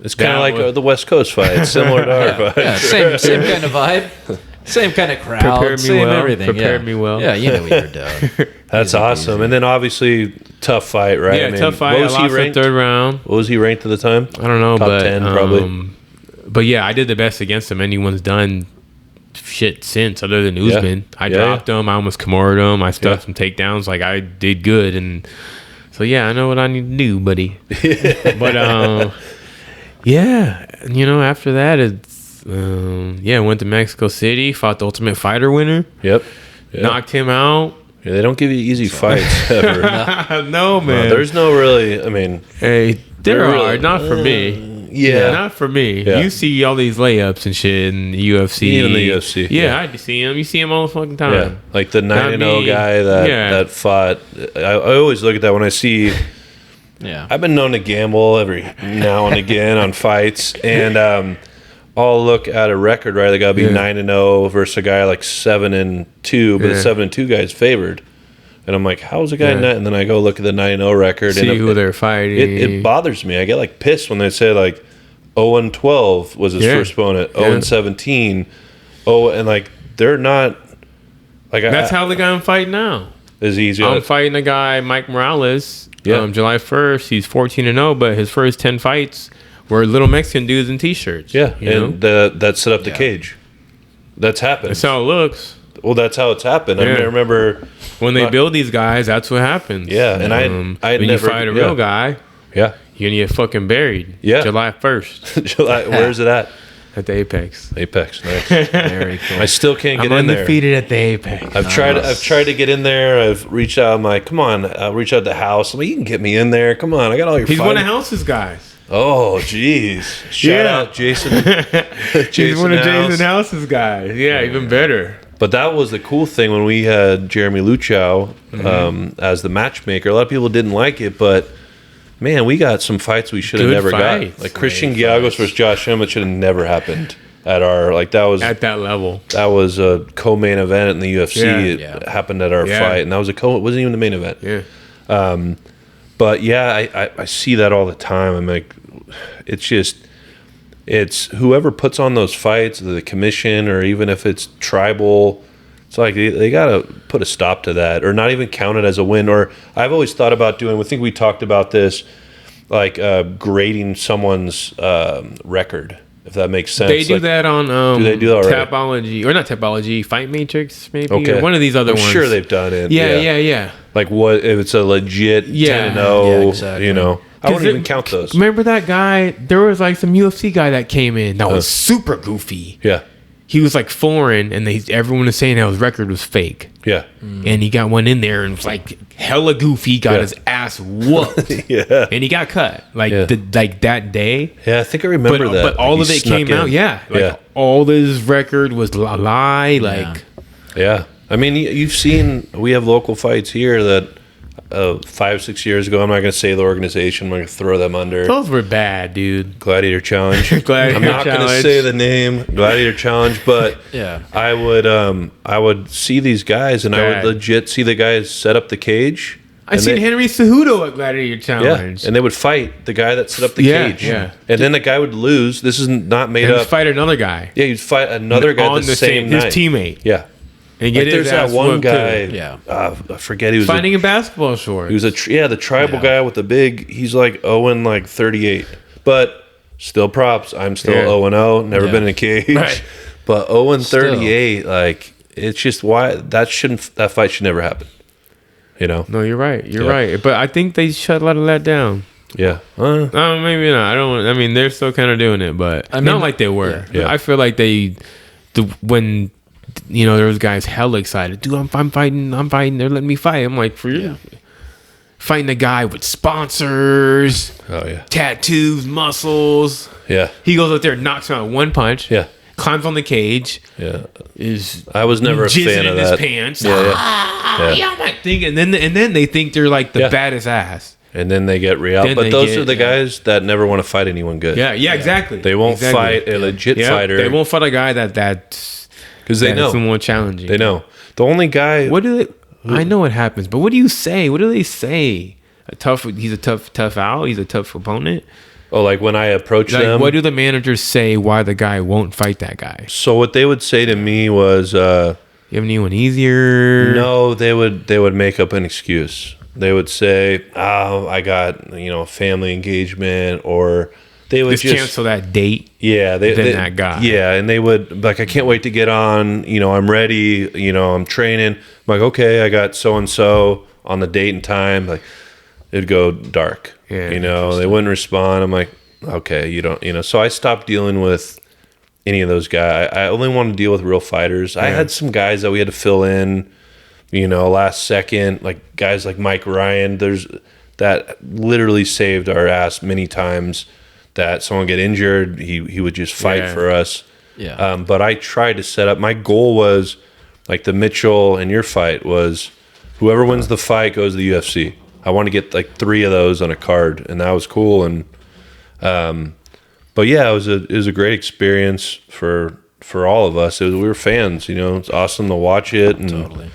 It's kind of like the West Coast fight. It's similar to our fight. Yeah, same kind of vibe. Same kind of crowd. Prepared me same well. everything. Prepared me well. Yeah, you know what you're doing. That's awesome. And then obviously tough fight, right? Yeah, tough fight. I lost the third round. What was he ranked at the time? I don't know, Top but 10 probably. But yeah, I did the best against him. Anyone's done shit since other than Usman. I dropped him. I almost Kimura'd him. I stuffed some takedowns. Like, I did good. And so, yeah, I know what I need to do, buddy. But, yeah, you know, after that, it's, went to Mexico City, fought the Ultimate Fighter winner. Yep. Knocked him out. Yeah, they don't give you easy fights ever. No, man. There's no really, I mean. Hey, there are. Not for me. Yeah. Not for me. Yeah. You see all these layups and shit in the UFC. Even the UFC. Yeah, I see him. You see him all the fucking time. Yeah. Like the 9-0 guy that fought. I always look at that when I see. Yeah. I've been known to gamble every now and again on fights. And I'll look at a record, right? They got to be 9-0 versus a guy like 7-2, but the 7-2 guy's favored. And I'm like, how's a guy not? And then I go look at the 9-0 record. See and who they're fighting. It bothers me. I get like pissed when they say like 0-12 was his first opponent, 0-17. And like they're not like that's how the guy I'm fighting now. Is easy. I'm fighting a guy, Mike Morales. July 1st. He's 14-0, but his first 10 fights were little Mexican dudes in t-shirts. Yeah, and that set up the cage. That's happened. That's how it looks. Well, that's how it's happened. I mean, I remember when they build these guys, that's what happens. Yeah, and I when never you fight a real guy, you're gonna get fucking buried. Yeah, July 1st. July. Where's it at? At the Apex. Nice. Very cool. I still can't get I'm in there. undefeated at the Apex. I've tried to get in there. I've reached out. I'm like, come on. I'll reach out to House. I'm like, you can get me in there. Come on. I got all your. He's fighting. one of House's guys. Oh, jeez. Shout out Jason. He's one of Jason House's guys. Yeah, even better. But that was the cool thing when we had Jeremy Luchow as the matchmaker. A lot of people didn't like it, but man, we got some fights we should have never got. Like Christian Giagos versus Josh Emmett should have never happened at our that was at that level. That was a co-main event in the UFC. Yeah. It happened at our fight, and that was it wasn't even the main event. Yeah. But yeah, I see that all the time. I'm like, it's whoever puts on those fights, the commission, or even if it's tribal, it's like they got to put a stop to that, or not even count it as a win. Or I've always thought about doing, I think we talked about this, like grading someone's record, if that makes sense. They do that on do they do that already? Tapology, or not Tapology, Fight Matrix, maybe, okay. or one of these other ones. I'm sure they've done it. Yeah. Like what if it's a legit 10-0? Exactly. You know, I wouldn't even count those. Remember that guy? There was like some UFC guy that came in that was super goofy. Yeah. He was like foreign, and everyone was saying that his record was fake. Yeah. And he got one in there and was like hella goofy, got his ass whooped. Yeah. And he got cut like that day. Yeah, I think I remember that. But all of it came out. Yeah. Like all his record was a lie. Like. Yeah. I mean, you've seen, we have local fights here that 5-6 years ago, I'm not going to say the organization, I'm going to throw them under. Those were bad, dude. Gladiator Challenge. Gladiator I'm not going to say the name, Gladiator Challenge, but I would see these guys, and I would legit see the guys set up the cage. I seen Henry Cejudo at Gladiator Challenge. Yeah, and they would fight the guy that set up the cage. Yeah. And then the guy would lose. This is not made up. He'd fight another guy. Yeah, you'd fight another guy on the same night. His teammate. Yeah. And get there's that one guy. Yeah. I forget, he was fighting in basketball shorts. He was the tribal guy with the big. He's like 38, but still props. I'm still 0-0. Never been in a cage, right. But 0-38. Like, it's just why that fight should never happen. You know? No, you're right. You're right. But I think they shut a lot of that down. Yeah. Maybe not. I mean, they're still kind of doing it, but not like they were. Yeah. I feel like when. You know, there was guys hella excited. Dude, I'm fighting. They're letting me fight. I'm like, for you, fighting a guy with sponsors. Oh yeah, tattoos, muscles. Yeah, he goes out there, knocks him out with one punch. Yeah, climbs on the cage. Yeah, I was never a fan of that. His pants. I'm like thinking, and then they think they're like the baddest ass. And then they get re-out. But those are the guys that never want to fight anyone good. Yeah, exactly. They won't fight a legit fighter. They won't fight a guy that's. Because they know. It's more challenging. They know. The only guy... I know what happens, but what do you say? What do they say? He's a tough out? He's a tough opponent? Oh, like when I approach them? What do the managers say why the guy won't fight that guy? So what they would say to me was, you have anyone easier? No, they would make up an excuse. They would say, "Oh, I got family engagement," or they would just cancel that date. Yeah, that guy. Yeah, and they would like, "I can't wait to get on. I'm ready. I'm training." I'm like, "Okay, I got so and so on the date and time." Like, it'd go dark. Yeah, they wouldn't respond. I'm like, "Okay, you don't." So I stopped dealing with any of those guys. I only want to deal with real fighters. Yeah. I had some guys that we had to fill in. Last second, like guys like Mike Ryan, that literally saved our ass many times. That someone get injured, he would just fight for us. Yeah. But I tried to set up. My goal was like the Mitchell and your fight was, whoever wins the fight goes to the UFC. I want to get like 3 of those on a card, and that was cool. And but yeah, it was a great experience for all of us. We were fans. It's awesome to watch it. And, totally.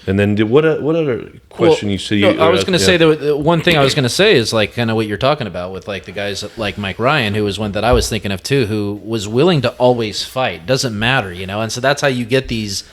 And then what other question you said? I was going to say that one thing I was going to say is like kind of what you're talking about with like the guys like Mike Ryan, who was one that I was thinking of too, who was willing to always fight. Doesn't matter, and so that's how you get these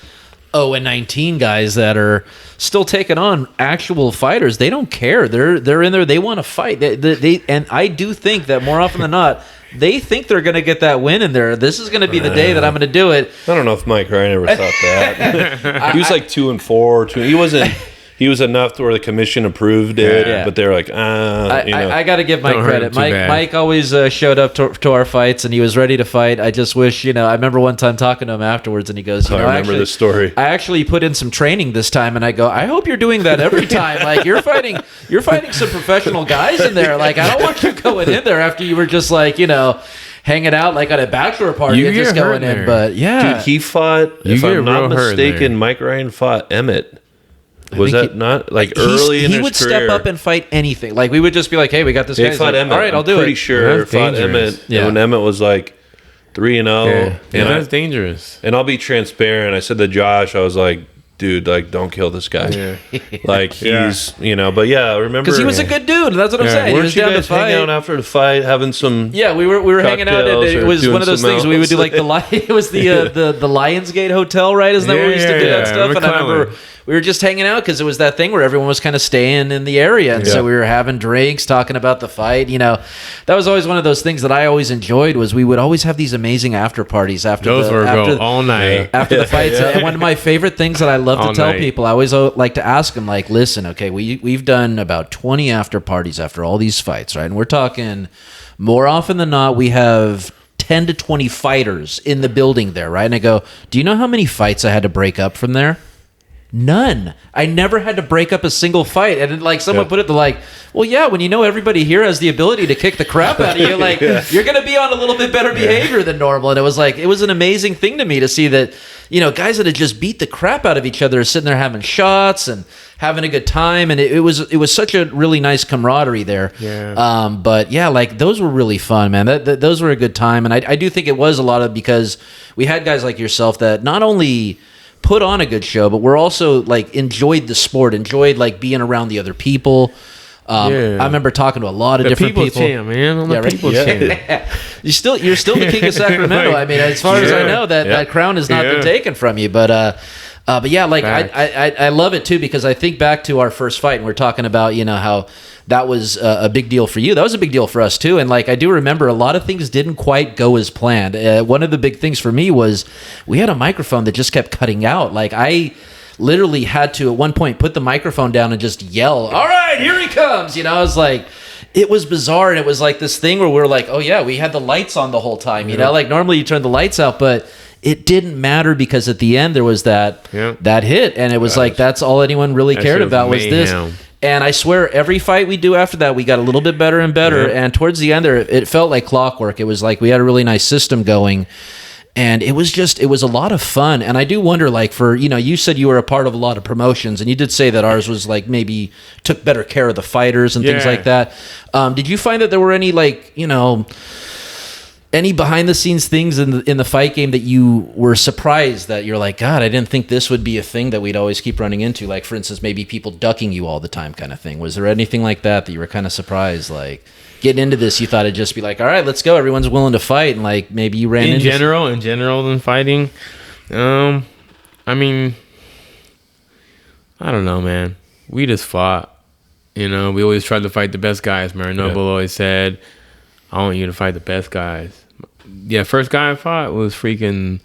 0-19 guys that are still taking on actual fighters. They don't care. They're in there. They want to fight. They and I do think that more often than not, they think they're going to get that win in there. This is going to be the day that I'm going to do it. I don't know if Mike Ryan ever thought that. He was like 2-4. He wasn't. He was enough to where the commission approved it, but they're like, I got to give Mike credit. Mike always showed up to our fights, and he was ready to fight. I just wish, I remember one time talking to him afterwards, and he goes, I remember this story. I actually put in some training this time, and I go, I hope you're doing that every time. Like you're fighting some professional guys in there. Like I don't want you going in there after you were just like, hanging out like at a bachelor party and just going in. But yeah, dude, he fought. If I'm not mistaken, Mike Ryan fought Emmett. Was that not like early in his career? He would step up and fight anything. Like we would just be like, "Hey, we got this guy." Fought Emmett. All right, I'll do it. Pretty sure fought Emmett. Yeah. When Emmett was like 3-0. Yeah, that's dangerous. And I'll be transparent. I said to Josh, I was like, "Dude, like, don't kill this guy." Yeah. Like he's, but yeah, remember because he was a good dude. That's what I'm saying. Weren't he was you down guys to fight. hanging out after the fight, having some? Yeah, we were hanging out, and it was one of those things we would do like it was the Lionsgate Hotel, right? Isn't that where we used to do that stuff? And I remember we were just hanging out because it was that thing where everyone was kind of staying in the area, and so we were having drinks, talking about the fight. That was always one of those things that I always enjoyed. Was we would always have these amazing after parties after all night after the fights. And one of my favorite things that I love to tell people, I always like to ask them, like, listen, okay, we've done about 20 after parties after all these fights, right? And we're talking more often than not, we have 10 to 20 fighters in the building there, right? And I go, do you know how many fights I had to break up from there? None. I never had to break up a single fight. And like someone put it, they're like, well, yeah, when everybody here has the ability to kick the crap out of you, like you're going to be on a little bit better behavior than normal. And it was an amazing thing to me to see that, guys that had just beat the crap out of each other are sitting there having shots and having a good time. And it was such a really nice camaraderie there. Yeah. But yeah, like those were really fun, man. Those were a good time. And I do think it was a lot of because we had guys like yourself that not only put on a good show, but we're also like enjoyed the sport, enjoyed like being around the other people. I remember talking to a lot of different people. Champ, man. I'm the people's champ. You're still the king of Sacramento. I mean, as far as I know, that crown has not been taken from you. But yeah, like I love it too because I think back to our first fight and we're talking about how that was a big deal for you. That was a big deal for us too. And like I do remember a lot of things didn't quite go as planned. One of the big things for me was we had a microphone that just kept cutting out. Like I literally had to at one point put the microphone down and just yell, "All right, here he comes!" I was like, it was bizarre, and it was like this thing where we're like, oh yeah, we had the lights on the whole time. Like normally you turn the lights out, but it didn't matter because at the end there was that hit, and it was like that's all anyone really cared about was this. And I swear every fight we do after that, we got a little bit better and better. Yeah. And towards the end there, it felt like clockwork. It was like we had a really nice system going. And it was a lot of fun. And I do wonder, like, for, you said you were a part of a lot of promotions, and you did say that ours was like maybe took better care of the fighters and things like that. Did you find that there were any, like, any behind the scenes things in the fight game that you were surprised that you're like, God, I didn't think this would be a thing that we'd always keep running into? Like, for instance, maybe people ducking you all the time kind of thing. Was there anything like that you were kind of surprised? Like, getting into this, you thought it'd just be like, all right, let's go. Everyone's willing to fight. And like, maybe you ran in general in fighting. I mean, I don't know, man. We just fought. You know, we always tried to fight the best guys. Marinoble always said, I want you to fight the best guys. Yeah, first guy I fought was freaking,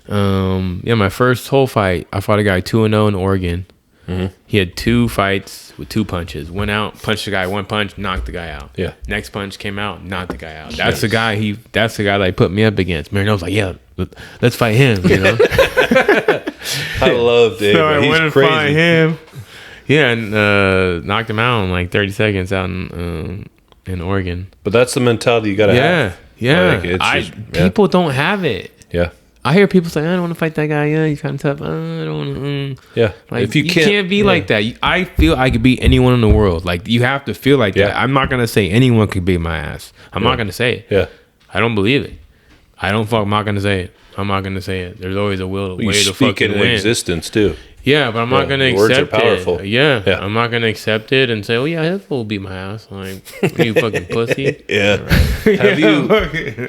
my first whole fight, I fought a guy 2-0 in Oregon. Mm-hmm. He had 2 fights with 2 punches. Went out, punched the guy, 1 punch, knocked the guy out. Yeah. Next punch came out, knocked the guy out. That's the guy that I put me up agained. Marinoble's like, yeah, let's fight him, you know? I love Dave. So I He's went to crazy. fight him. Yeah, and knocked him out in like 30 seconds out in Oregon. But that's the mentality you got to have. Yeah. Like, people don't have it. Yeah. I hear people say, I don't want to fight that guy. Yeah, he's kind of tough. I don't want to. Yeah. Like, if you can't be like that. I feel I could beat anyone in the world. Like, you have to feel like that. I'm not going to say anyone could beat my ass. I'm not going to say it. Yeah. I don't believe it. I'm not going to say it. I'm not going to say it. There's always a way to fucking win. Existence, too. Yeah, but I'm not going to accept words are powerful. it. Yeah, I'm not going to accept it and say, oh, yeah, that will beat my ass. Like, you fucking pussy. Yeah. Right. Have you...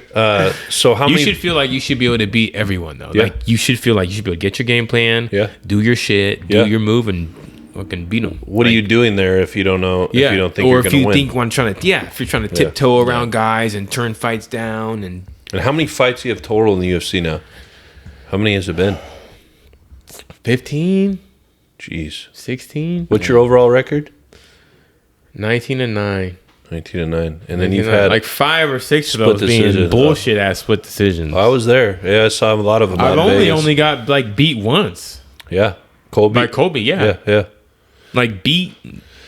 so how many... You should feel like you should be able to beat everyone, though. Yeah. Like, you should feel like you should be able to get your game plan, do your shit, do your move, and fucking beat them. What are you doing there if you don't know, if you don't think you're going to win? Or if you think if you're trying to tiptoe around guys and turn fights down. And how many fights do you have total in the UFC now? How many has it been? 15. Jeez. 16. What's your overall record? 19-9. 19-9. And then you've had like 5 or 6 of those being bullshit ass split decisions. I was there. Yeah, I saw a lot of them. I've only got like beat once. Yeah. Colby. By Colby, yeah. Like beat.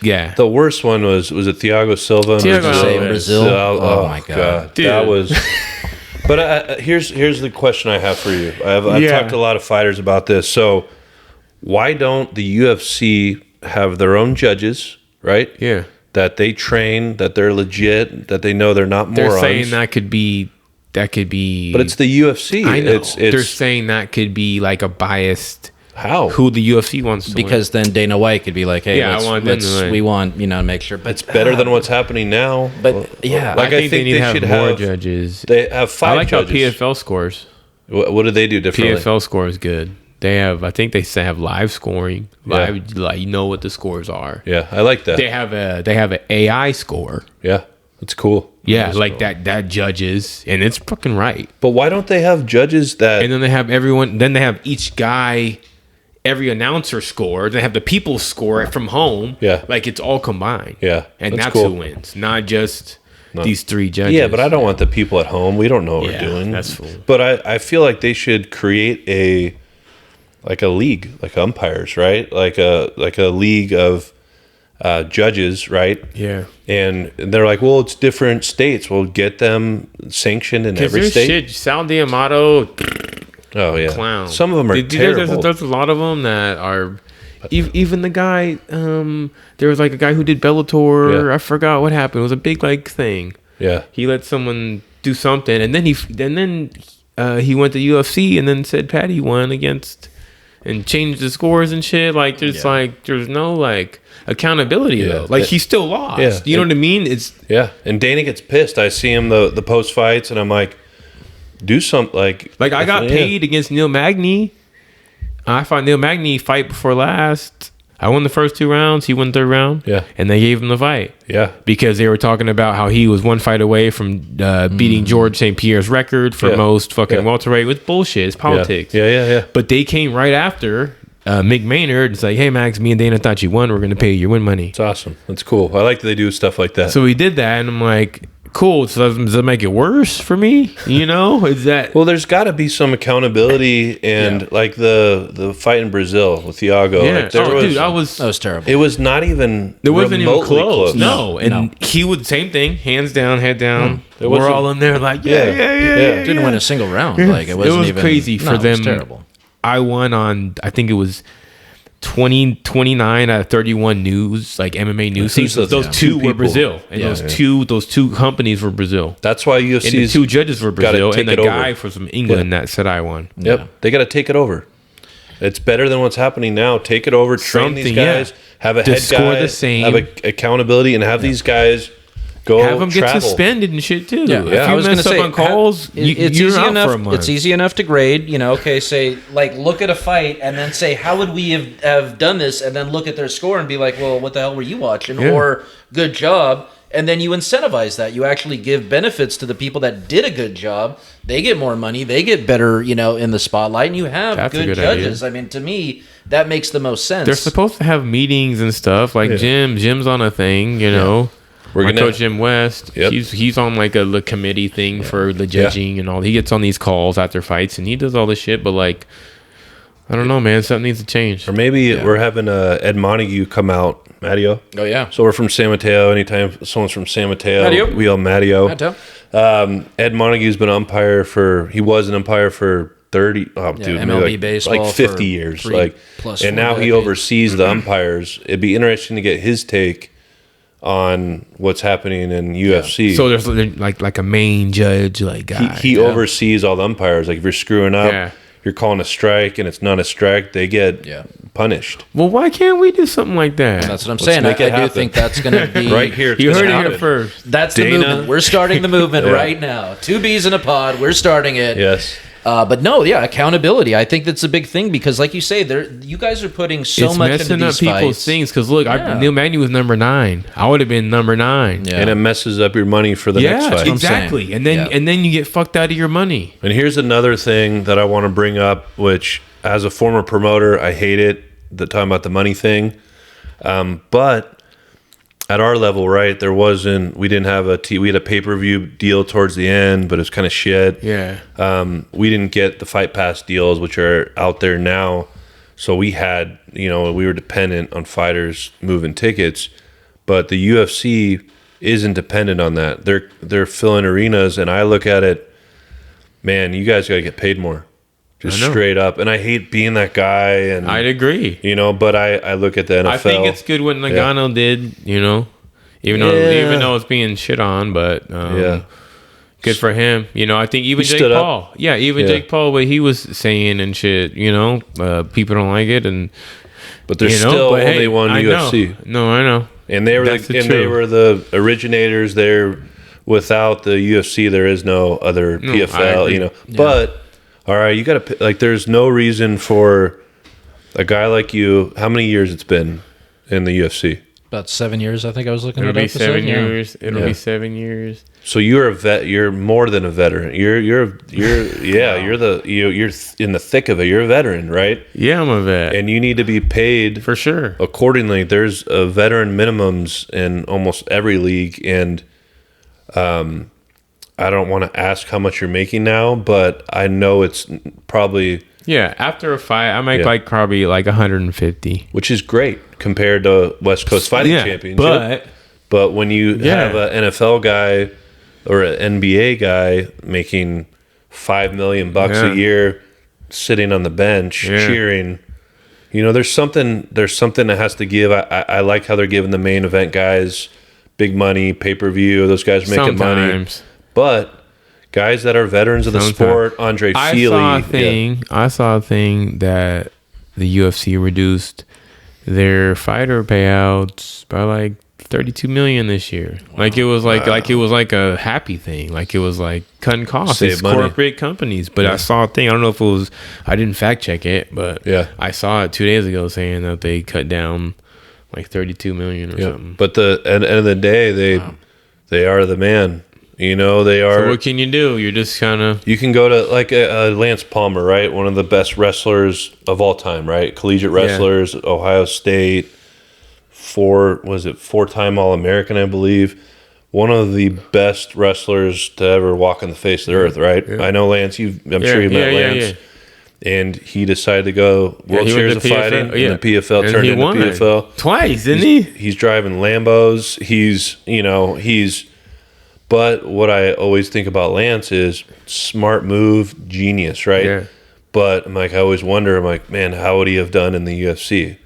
Yeah. The worst one was it Thiago Silva in Brazil? Oh my God. Dude. That was... But here's the question I have for you. I've talked to a lot of fighters about this. So why don't the UFC have their own judges, right? Yeah. That they train, that they're legit, that they know they're not morons. They're saying that could be. But it's the UFC. I know. They're saying that could be like a biased. How? Who the UFC wants to because win. Then Dana White could be like, hey, we want make sure. But it's better than what's happening now. But like I think they should have more judges. They have 5 I like judges. how PFL scores. What do they do differently? PFL score is good. They have, I think they have live scoring. Live, like you know what the scores are. Yeah, I like that. They have an AI score. Yeah, it's cool. Yeah, like cool. that judges, and it's fucking right. But why don't they have judges that? And then they have everyone. Then they have each guy, every announcer score. They have the people score it from home. Yeah, like it's all combined. Yeah, and that's cool. Who wins, not just. These 3 judges. Yeah, but I don't want the people at home. We don't know what we're doing. That's cool. But I feel like they should create a league, like umpires, right? Like a league of judges, right? Yeah. And they're like, well, it's different states. We'll get them sanctioned in every state. Shit, Sal D'Amato. Oh yeah, clown. Some of them are terrible. There's a lot of them that are. Even the guy, there was like a guy who did Bellator. Yeah. I forgot what happened. It was a big like thing. Yeah, he let someone do something, and then he went to UFC, and then said Patty won against, and changed the scores and shit. Like there's no like accountability though. Like he still lost. Yeah. You know what I mean? It's and Dana gets pissed. I see him the post fights, and I'm like, do something like I got paid against Neil Magny. I fought Neil Magny fight before last. I won the first 2 rounds. He won the 3rd round. Yeah. And they gave him the fight. Yeah. Because they were talking about how he was 1 fight away from beating George St. Pierre's record for most fucking welterweight. With bullshit. It's politics. Yeah. But they came right after Mick Maynard. It's like, hey, Max, me and Dana thought you won. We're going to pay you your win money. It's awesome. That's cool. I like that they do stuff like that. So we did that, and I'm like... Cool. So does that make it worse for me? You know, is that well? There's got to be some accountability, and like the fight in Brazil with Thiago. Yeah. Like that was terrible. It was not even. It wasn't even close. No, and he would same thing. Hands down, head down. We're all in there like yeah. Didn't win a single round. Like it was crazy for them. It was terrible. I won on. I think it was 29 out of 31 news, like MMA news seasons, those two were Brazil, and those two companies were Brazil. That's why UFC and the two judges were Brazil, and the guy from England that said I won. Yep, they got to take it over. It's better than what's happening now. Take it over, train these guys, have a head guy, have accountability, and have these guys go have them get suspended and shit too. Yeah, if you mess up on calls, you're out for a month. It's easy enough to grade. Okay, say like look at a fight and then say how would we have done this, and then look at their score and be like, well, what the hell were you watching? Or good job. And then you incentivize that. You actually give benefits to the people that did a good job. They get more money. They get better, in the spotlight. And you have good judges. Idea. I mean, to me, that makes the most sense. They're supposed to have meetings and stuff. Like Jim's on a thing, We're gonna coach Jim West. Yep. He's on like a committee thing for the judging and all. He gets on these calls after fights and he does all this shit. But like, I don't know, man. Something needs to change. Or maybe we're having Ed Montague come out, Matteo. Oh yeah. So we're from San Mateo. Anytime someone's from San Mateo, we all Matteo. Ed Montague's been he was an umpire for 30. Oh, dude, MLB baseball, like 50 years. And now he oversees the umpires. It'd be interesting to get his take on what's happening in UFC. So there's like a main judge guy. He oversees all the umpires. Like if you're screwing up, you're calling a strike and it's not a strike, they get punished. Well, why can't we do something like that? That's what I'm saying. I do think that's going to be right here. You heard it here first. That's the movement. We're starting the movement right now. 2 bees in a pod. We're starting it. Yes. But no, accountability. I think that's a big thing because, like you say, you guys are putting so much into these fights. It's messing up people's things because look, Neil Magny was number 9. I would have been number 9, and it messes up your money for the next fight. Exactly. And then you get fucked out of your money. And here's another thing that I want to bring up, which as a former promoter, I hate it. Talking about the money thing, but at our level, right, we didn't have we had a pay-per-view deal towards the end, but it's kind of shit. Yeah. We didn't get the Fight Pass deals, which are out there now. So we had, we were dependent on fighters moving tickets, but the UFC isn't dependent on that. They're filling arenas, and I look at it, man, you guys got to get paid more. Just straight up. And I hate being that guy. And I'd agree. But I look at the NFL. I think it's good what Nagano did, even though it's being shit on, but good for him. I think even Jake Paul. Yeah, Jake Paul, what he was saying and shit, people don't like it. But they're still only one UFC. No, I know. And they were the originators there. Without the UFC, there is no other PFL, But all right, you got to there's no reason for a guy like you. How many years it's been in the UFC? About 7 years, I think I was looking at it. It'll be 7 years. It'll be 7 years. So you're a vet. You're more than a veteran. You're in the thick of it. You're a veteran, right? Yeah, I'm a vet, and you need to be paid for sure accordingly. There's veteran minimums in almost every league, and I don't want to ask how much you're making now, but I know it's probably... Yeah, after a fight, I make probably 150. Which is great compared to West Coast Fighting Championship. But when you have an NFL guy or an NBA guy making $5 million a year sitting on the bench cheering, there's something that has to give. I like how they're giving the main event guys big money, pay-per-view. Those guys are making money. But guys that are veterans of the sport, Andre Feely. I saw a thing that the UFC reduced their fighter payouts by $32 million this year. Wow. It was like a happy thing. It was cutting costs. It's corporate companies. But I saw a thing. I don't know if it was. I didn't fact check it, but I saw it 2 days ago saying that they cut down $32 million or something. But at the end of the day, they are the man. They are. So what can you do? You're just kind of. You can go to Lance Palmer, right? One of the best wrestlers of all time, right? Collegiate wrestlers, Ohio State, 4-time All-American, I believe. One of the best wrestlers to ever walk on the face of the earth, right? Yeah. I know Lance. I'm sure you met Lance. Yeah. And he decided to go World Series of Fighting, and the PFL turned into PFL twice, didn't he? He's driving Lambos. He's. But what I always think about Lance is smart move, genius, right? Yeah. But I always wonder, man, how would he have done in the UFC?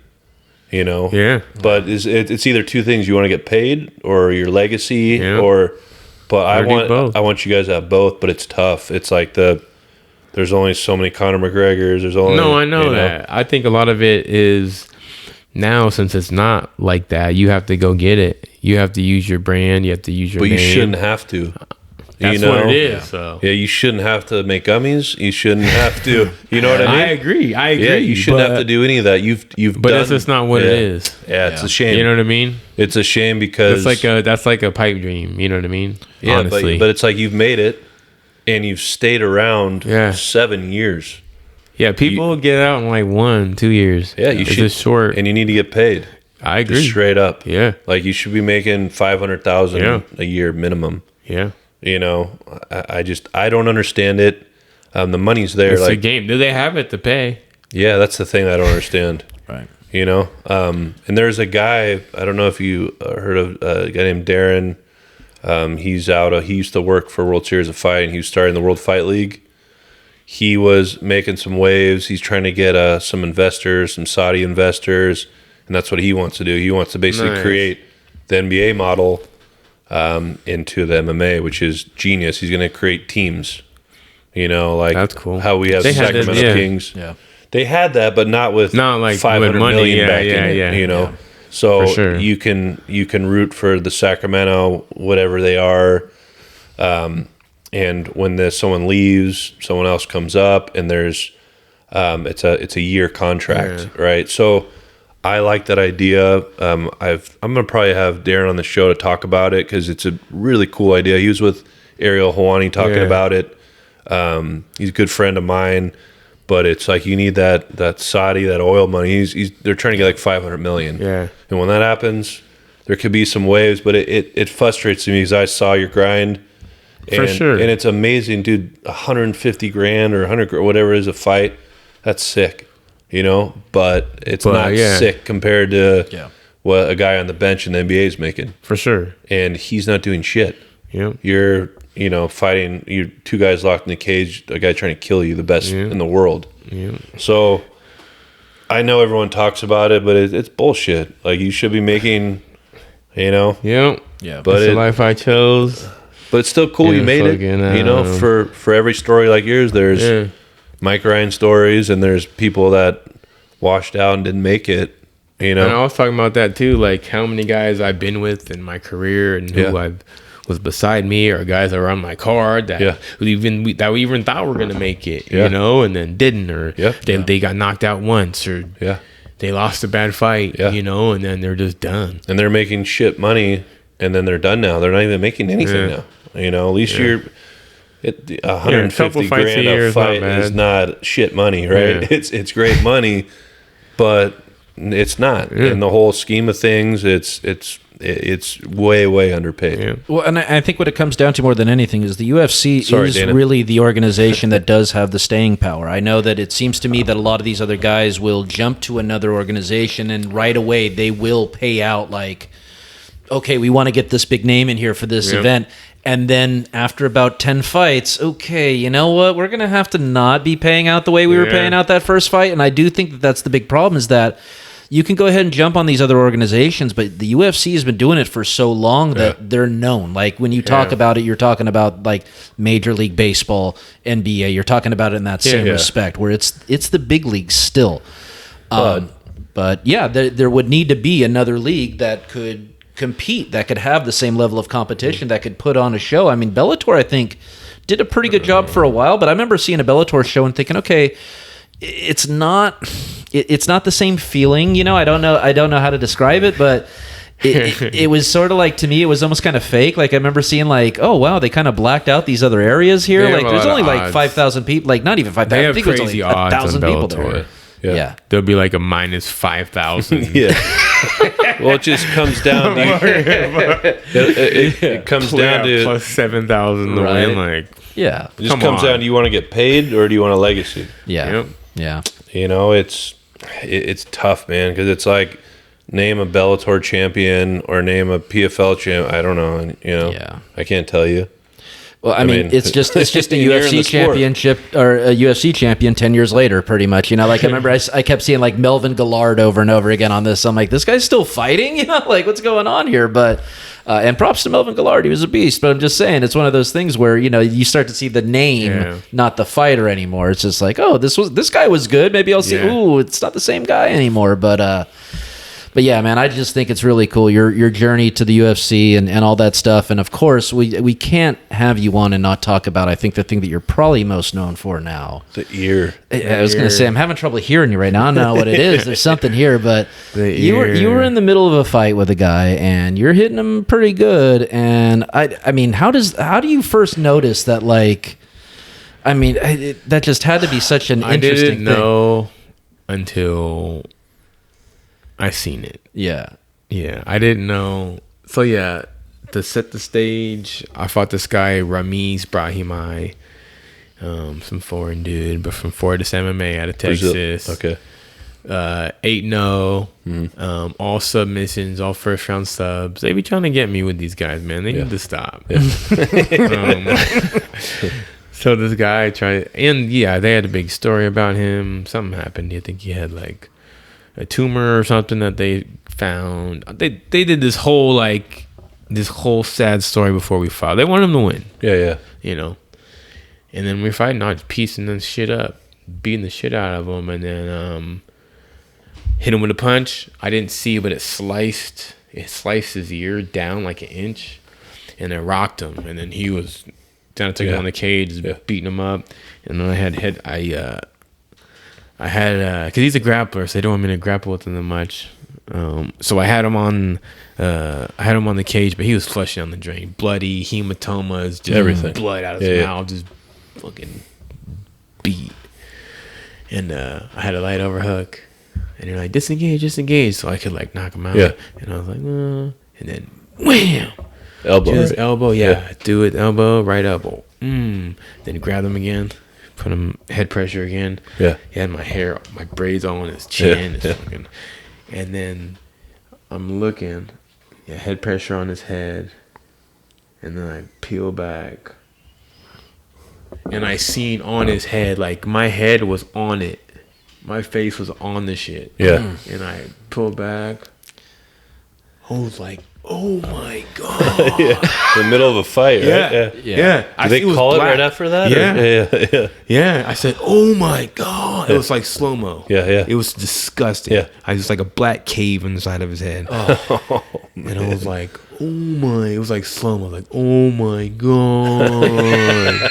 You know? Yeah. But it's either two things. You want to get paid or your legacy but I want you guys to have both, but it's tough. It's like there's only so many Conor McGregors. There's only I know that. I think a lot of it is now, since it's not like that, you have to go get it. You have to use your brand. You have to use your name. But you shouldn't have to. That's what it is. So. Yeah, you shouldn't have to make gummies. You shouldn't have to. You know what I mean? I agree. Yeah, you shouldn't have to do any of that. But that's just not what it is. Yeah, it's a shame. You know what I mean? It's a shame because that's like a pipe dream. You know what I mean? Yeah, honestly. But it's like you've made it, and you've stayed around 7 years. Yeah, people get out in like 1-2 years. Yeah, you should. It's short, and you need to get paid. I agree. Just straight up. Yeah, like you should be making $500,000 a year minimum. Yeah, you know, I don't understand it. The money's there. It's like a game. Do they have it to pay? Yeah, that's the thing I don't understand. Right. You know, and there's a guy. I don't know if you heard of a guy named Darren. He's out. He used to work for World Series of Fight, and he was starting the World Fight League. He was making some waves. He's trying to get some investors, some Saudi investors, and that's what he wants to do. He wants to basically create the NBA model into the MMA, which is genius. He's going to create teams. You know, like that's cool. How we have Sacramento Kings. Yeah, they had that, but not like 500 million back in it. You know, so sure. you can root for the Sacramento, whatever they are. And when someone leaves, someone else comes up, and there's it's a year contract, right? So I like that idea. I'm gonna probably have Darren on the show to talk about it because it's a really cool idea. He was with Ariel Helwani talking about it. He's a good friend of mine, but it's like you need that Saudi, that oil money. They're trying to get like 500 million. Yeah, and when that happens, there could be some waves, but it frustrates me because I saw your grind. For sure. And it's amazing, dude. 150 grand or 100 grand, whatever it is a fight, that's sick, you know. But it's not sick compared to what a guy on the bench in the NBA is making. For sure. And he's not doing shit. Yeah. You're, fighting. You're two guys locked in a cage. A guy trying to kill you, the best in the world. Yeah. So I know everyone talks about it, but it's bullshit. Like you should be making, Yeah. But it's the life I chose. But it's still cool you made it. For every story like yours, there's Mike Ryan stories, and there's people that washed out and didn't make it. And I was talking about that too, like how many guys I've been with in my career and who was beside me, or guys that were on my card that we even thought were gonna make it, and then didn't, or they got knocked out once, or they lost a bad fight, and then they're just done. And they're making shit money. And then they're done now. They're not even making anything now. At least you're 150 grand a fight is not shit money, right? Yeah. It's great money, but it's not. In the whole scheme of things, it's way underpaid. Yeah. Well, and I think what it comes down to more than anything is the UFC is really the organization that does have the staying power. I know that it seems to me that a lot of these other guys will jump to another organization and right away they will pay out like, okay, we want to get this big name in here for this event. And then after about 10 fights, okay, you know what? We're going to have to not be paying out the way we were paying out that first fight. And I do think that that's the big problem is that you can go ahead and jump on these other organizations, but the UFC has been doing it for so long that they're known. Like when you talk about it, you're talking about like Major League Baseball, NBA. You're talking about it in that same respect where it's the big leagues still. But yeah, there would need to be another league that could compete, that could have the same level of competition, that could put on a show. I mean, Bellator, I think, did a pretty good job for a while, but I remember seeing a Bellator show and thinking, okay, it's not the same feeling, I don't know how to describe it, but it was sort of like, to me, it was almost kind of fake. Like I remember seeing like, oh wow, they kind of blacked out these other areas here. Like there's only like 5,000 people, like not even 5,000. I think it was only 1,000 people there. Yeah. There'll be like a minus 5,000. Well, it just comes down to it comes down to plus 7,000 to win. Like, it just comes down to you want to get paid or do you want a legacy? Yeah. It's tough, man, because it's like name a Bellator champion or name a PFL champ. I don't know, I can't tell you. Well, I mean, it's just a UFC championship or a UFC champion 10 years later, pretty much. You know, like I remember I kept seeing like Melvin Gillard over and over again on this. I'm like, this guy's still fighting? You know, like what's going on here? But and props to Melvin Gillard, he was a beast. But I'm just saying, it's one of those things where you know you start to see the name, not the fighter anymore. It's just like, oh, this guy was good. Maybe I'll see. Ooh, it's not the same guy anymore. But yeah, man, I just think it's really cool your journey to the UFC and all that stuff. And of course, we can't have you on and not talk about, I think, the thing that you're probably most known for now. The ear. I was going to say, I'm having trouble hearing you right now. I don't know what it is. There's something here, but you were in the middle of a fight with a guy and you're hitting him pretty good. And I mean, how do you first notice that? Like, I mean, that just had to be such an interesting thing. I didn't know until I seen it. Yeah. I didn't know. So yeah, to set the stage, I fought this guy Ramiz Brahimai, some foreign dude, but from Fortis MMA out of Texas. Okay. 8-0, all submissions, all first round subs. They be trying to get me with these guys, man. They need to stop. Yeah. So this guy tried, and yeah, they had a big story about him. Something happened. I think he had like a tumor or something that they found. They did this whole sad story before we fought. They wanted him to win. Yeah. You know. And then we fight, not piecing the shit up, beating the shit out of him, and then hit him with a punch. I didn't see, but it sliced his ear down like an inch, and it rocked him. And then he was down, took him on the cage, beating him up. And then I had because he's a grappler, so they don't want me to grapple with him that much. So I had him on the cage, but he was flushing down the drain, bloody hematomas, just everything, blood out of his mouth, just fucking beat. And I had a light overhook, and they're like, disengage, so I could like knock him out. Yeah. And I was like, and then wham, elbow, just elbow, do it, elbow, right elbow, then grab him again. Put him head pressure again. Yeah. He had my hair, my braids all on his chin. Fucking, and then I'm looking, head pressure on his head. And then I peel back. And I seen on his head, like my head was on it. My face was on the shit. Yeah. And I pulled back. I was like, oh my God. In the middle of a fight, right? Yeah. Did they call it right after that? Yeah. I said, oh my God. It was like slow-mo. Yeah. It was disgusting. Yeah. I was like a black cave inside of his head. Oh, and I was like, oh my. It was like slow-mo. Like, oh my God.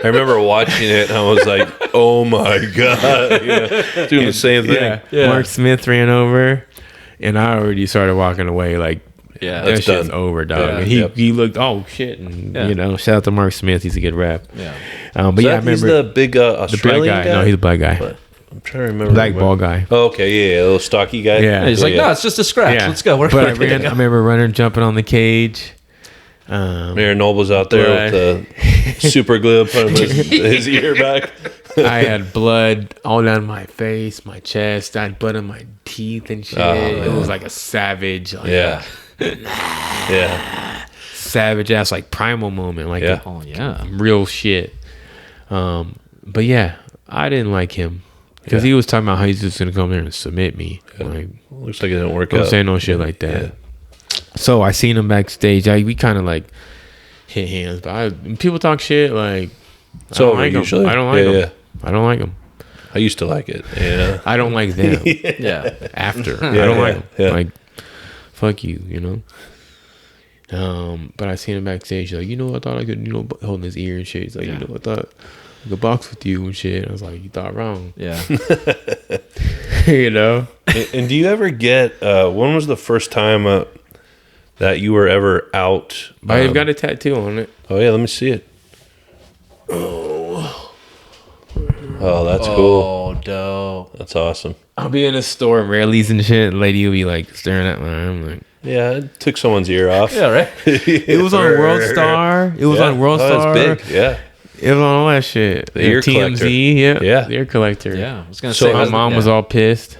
I remember watching it and I was like, oh my God. Doing the same thing. Yeah. Mark Smith ran over. And I already started walking away like, that shit's over, dog. Yeah, and he looked, oh shit, and you know, shout out to Mark Smith, he's a good rap. Yeah, but I remember he's the big Australian the black guy. No, he's a black guy. But I'm trying to remember. Black ball guy. Oh, okay, a little stocky guy. Yeah, he's like, no, it's just a scratch. Let's go. I remember running, jumping on the cage. Aaron Noble's out there with the super glue, putting his ear back. I had blood all down my face, my chest. I had blood on my teeth and shit. It was like a savage. Like, savage ass like primal moment. Like real shit. But yeah, I didn't like him because he was talking about how he's just gonna come there and submit me. Like, looks like it didn't work out. Don't say no shit like that. So I seen him backstage. We kind of like hit hands, but people talk shit like. I don't like him. I don't like him. I don't like them. I used to like it. Yeah. I don't like them. After. I don't like them. Yeah. Like, fuck you, you know? But I seen him backstage. Like, you know, I thought I could, holding his ear and shit. He's like, I thought I could box with you and shit. I was like, you thought wrong. Yeah. You know? And do you ever get, when was the first time that you were ever out? I've got a tattoo on it. Oh, yeah. Let me see it. Oh, that's cool. Oh, dope. That's awesome. I'll be in a store, rallies and shit. The lady will be like staring at me. I'm like, yeah, it took someone's ear off. Yeah, right. It was on World Star. It was on World Star. That's big. Yeah. It was on all that shit. The ear TMZ, collector. yeah. The ear collector. Yeah. I was gonna say my mom was all pissed.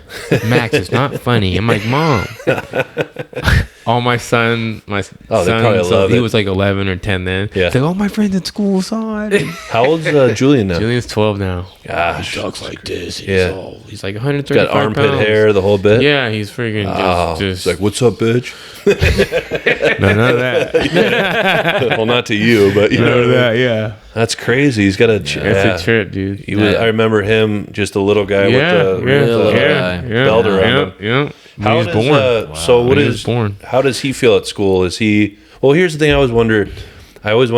Max, it's not funny. I'm like, Mom. all my son, they probably love he it. was like 11 or 10 then. Yeah. It's like, all my friends at school saw it. How old's Julian now? Julian's 12 now. Gosh, He talks like this. He's like got 135 armpit pounds. hair, the whole bit. Yeah, he's freaking just It's like, what's up, bitch? no, none of that. Well, not to you, but you None know of what I mean? that, yeah. That's crazy. He's got a It's a trip, dude. He was, I remember him, just a little guy with the belt around him. Yeah. How He was does, born. So what When he is? was born. How does he feel at school? Is he? Well, here's the thing. I always wonder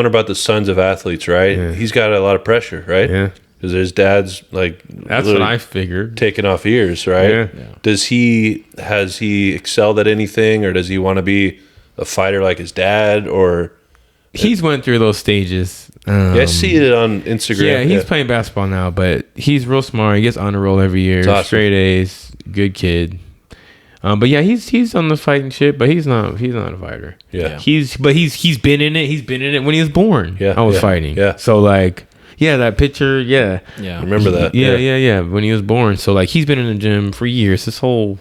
about the sons of athletes. Right? Yeah. He's got a lot of pressure. Right? Yeah. Because his dad's like. That's what I figured. Taking off years. Right? Yeah. Has he excelled at anything, or does he want to be a fighter like his dad? Or He's went through those stages. I see it on Instagram. Yeah, he's playing basketball now, but he's real smart. He gets honor roll every year. Awesome. Straight A's, good kid. But yeah, he's on the fighting shit, but he's not a fighter. Yeah. He's been in it. He's been in it when he was born. Yeah, I was yeah, fighting. yeah. So like, yeah, that picture, yeah. Yeah. Remember that? Yeah. When he was born. So like, he's been in the gym for years. His whole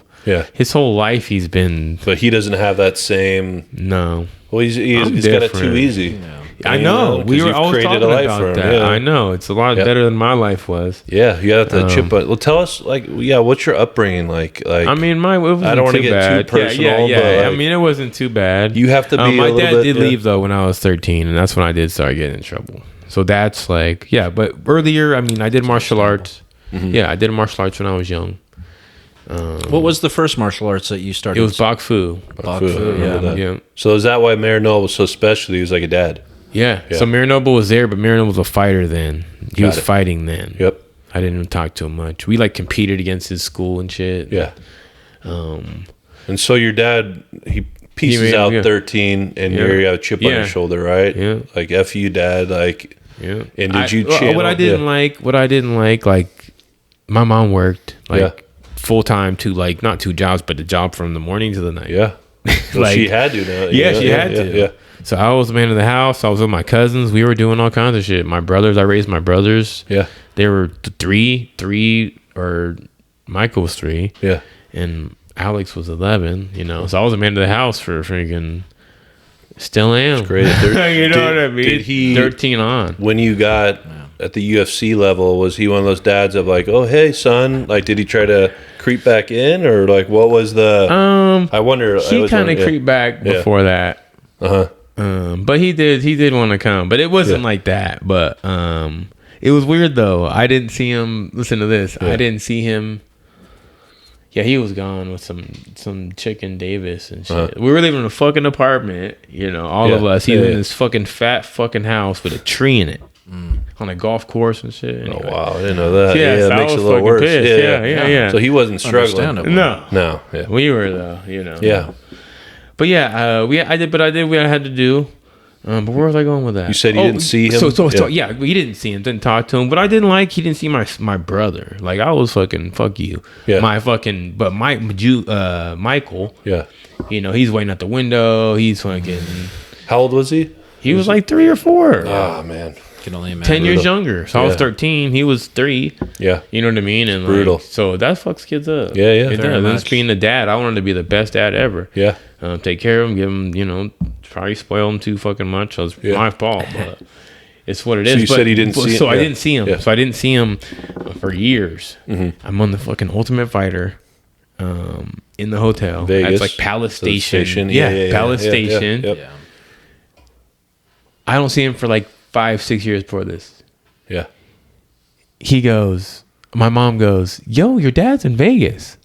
life he's been. But he doesn't have that same. No. Well, he's got it too easy. Yeah. I know. We were always talking about that. Yeah. I know. It's a lot better than my life was. Yeah, you got the chip. Well, tell us, what's your upbringing like? I mean, it wasn't I don't want to too get bad. too personal. Yeah. But I mean, it wasn't too bad. you have to be. My a little dad bit, did leave though when I was 13, and that's when I did start getting in trouble. So that's like, but earlier, I mean, I did martial arts. Mm-hmm. Yeah, I did martial arts when I was young. What was the first martial arts that you started? It was Bok Fu. Bok Fu, Yeah. So is that why Marinol was so special? He was like a dad. Yeah. So Marinoble was there, but Marinoble was a fighter then. He was it. fighting then. Yep. I didn't even talk to him much. We like competed against his school and shit. Yeah. And so your dad, he pieces out 13, and you have a chip on your shoulder, right? Yeah. Like F you, dad. Like. Yeah. And did you channel? What I didn't like, like my mom worked full time to like not 2 jobs, but the job from the morning to the night. Yeah. Well, she had to now. Yeah, she had to. Yeah. So I was the man of the house. I was with my cousins. We were doing all kinds of shit. My brothers, I raised my brothers. Yeah. They were three, or Michael was 3. Yeah. And Alex was 11, So I was the man of the house for freaking, still am. Great. You know what I mean? Did he 13 on. When you got at the UFC level, was he one of those dads of like, oh hey son, like did he try to creep back in, or like what was the? I wonder. He kind of creeped back before that. But he did want to come, but it wasn't like that. But it was weird though. I didn't see him. Listen to this. I didn't see him. Yeah, he was gone with some chick in Davis and shit. We were living in a fucking apartment, all of us. He was in this fucking fat fucking house with a tree in it. On a golf course and shit. Anyway. Oh wow, I didn't know that. Yeah, that makes it a little worse. Yeah. So he wasn't struggling. No. Yeah. We were though, Yeah. But yeah, we had to do. But where was I going with that? You said you didn't see him. So yeah, we didn't see him, didn't talk to him. But I didn't like he didn't see my brother. Like I was fucking fuck you. Yeah. Michael. Yeah. He's waiting at the window. He's fucking. How old was he? He was like 3 or 4. Oh man. Can only imagine. 10 years younger. So I was 13. He was 3. Yeah. You know what I mean? And brutal. So that fucks kids up. Yeah. It does. Just being a dad, I wanted to be the best dad ever. Yeah. Take care of him, give him, probably spoil him too fucking much. So it's my fault, but it's what it is. So you said he didn't see him. So I didn't see him. Yeah. So I didn't see him for years. Mm-hmm. I'm on the fucking Ultimate Fighter in the hotel. Vegas. It's like Palace Station. Yeah. Palace Station. Yep. Yeah. I don't see him for like 5-6 years before this. Yeah. My mom goes, yo, your dad's in Vegas.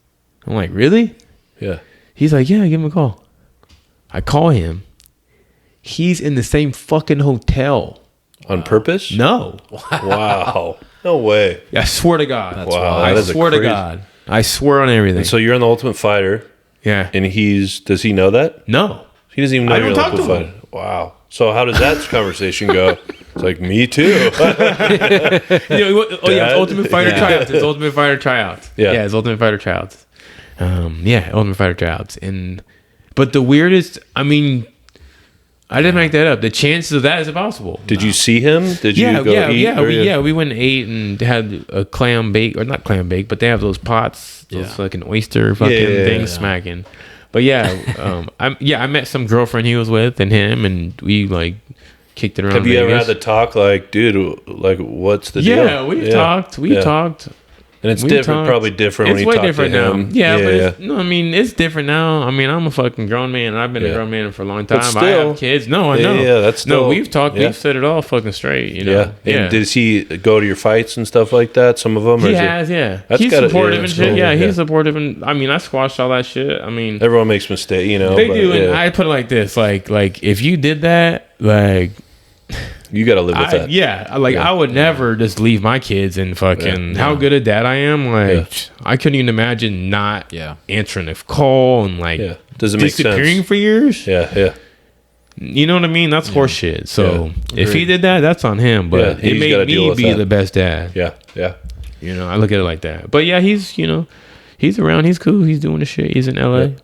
I'm like, really? Yeah. He's like, yeah, give him a call. I call him. He's in the same fucking hotel. On purpose? No. Wow. No way. I swear to God. That's wow. wild. I swear to God. I swear on everything. And so you're on the Ultimate Fighter. Yeah. And does he know that? No. He doesn't even know I you're don't on talk the to Ultimate him. Fighter. Wow. So how does that conversation go? It's like, me too. It's Ultimate Fighter tryouts. It's Ultimate Fighter tryouts. Yeah. Yeah, it's Ultimate Fighter tryouts. Ultimate Fighter tryouts. But the weirdest, I mean, I didn't make that up. The chances of that is impossible. Did you see him? Did you go eat? We went and ate and had a clam bake, or not clam bake, but they have those pots, those fucking oyster fucking things smacking. But yeah, I met some girlfriend he was with and him, and we like kicked it around. Have you ever had the talk like, dude, like what's the deal? Yeah, we've talked. We've talked. And it's different, probably different when you talk to him. It's way different now. Yeah, but no, I mean, it's different now. I mean, I'm a fucking grown man, and I've been a grown man for a long time. But still, I have kids. No, I know. Yeah, that's still... No, we've talked. We've said it all fucking straight, you know? Yeah. And does he go to your fights and stuff like that, some of them? He has, He's supportive and shit. Yeah, he's supportive. And, I mean, I squashed all that shit. I mean... Everyone makes mistakes, you know? They do, and I put it like this. Like, if you did that, like... You got to live with that. Yeah. I would never just leave my kids and fucking how good a dad I am. Like, I couldn't even imagine not answering a call and like doesn't make sense. Disappearing for years. Yeah. You know what I mean? That's horseshit. So if he did that, that's on him. But it made me be the best dad. Yeah. You know, I look at it like that. But yeah, he's he's around. He's cool. He's doing the shit. He's in LA. Yeah.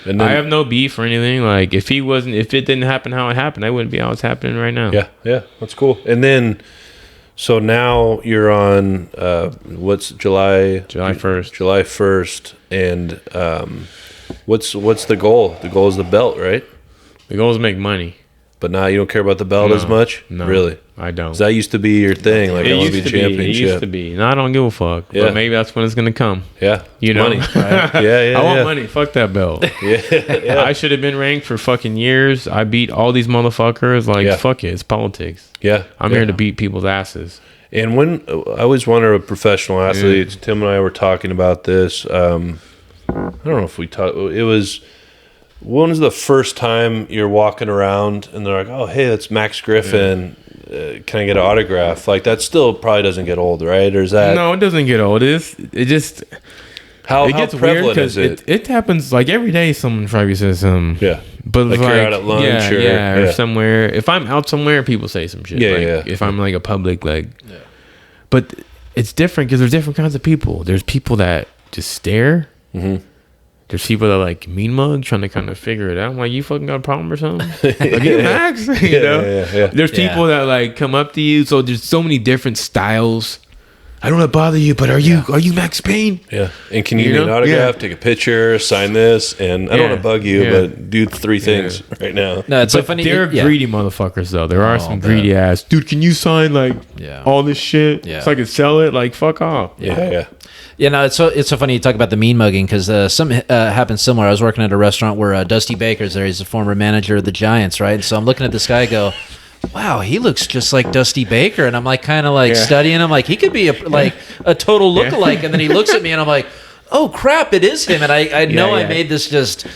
And then, I have no beef or anything. Like if it didn't happen how it happened, I wouldn't be how it's happening right now. Yeah, that's cool. And then, so now you're on what's July 1st, and what's the goal? The goal is the belt, right? The goal is to make money. But now you don't care about the belt as much? No, really? I don't. 'Cause that used to be your thing. Like, I want to be championship. It used to be. No, I don't give a fuck. Yeah. But maybe that's when it's going to come. Yeah. You know? Money. Right? Yeah. I want money. Fuck that belt. I should have been ranked for fucking years. I beat all these motherfuckers. Like, fuck it. It's politics. Yeah. I'm here to beat people's asses. And when I always wonder with professional athletes, Tim and I were talking about this. I don't know if we talked. It was... When was the first time you're walking around and they're like, "Oh, hey, that's Max Griffin. Can I get an autograph?" Like that still probably doesn't get old, right? Or is that? No, it doesn't get old. It just how gets prevalent is it? It happens like every day. Someone probably says something. Yeah, but like you're out at lunch or somewhere. If I'm out somewhere, people say some shit. If I'm like a public but it's different because there's different kinds of people. There's people that just stare. Mm-hmm. There's people that like mean mug trying to kind of figure it out. I'm like, you fucking got a problem or something? Like, get Max, you know? Yeah. There's people that like come up to you. So there's so many different styles. I don't want to bother you, but are you Max Payne? Yeah. And can you give me an autograph, take a picture, sign this? And I don't want to bug you, but do 3 things right now. No, it's so funny. They're greedy motherfuckers, though. There are some greedy ass. Dude, can you sign like all this shit so I can sell it? Like, fuck off. Yeah. Yeah, no, it's so funny you talk about the mean mugging because something happened similar. I was working at a restaurant where Dusty Baker's there. He's a former manager of the Giants, right? And so I'm looking at this guy and go, wow, he looks just like Dusty Baker. And I'm like kind of like studying him like he could be a total lookalike. And then he looks at me and I'm like, oh, crap, it is him. And I know I made this just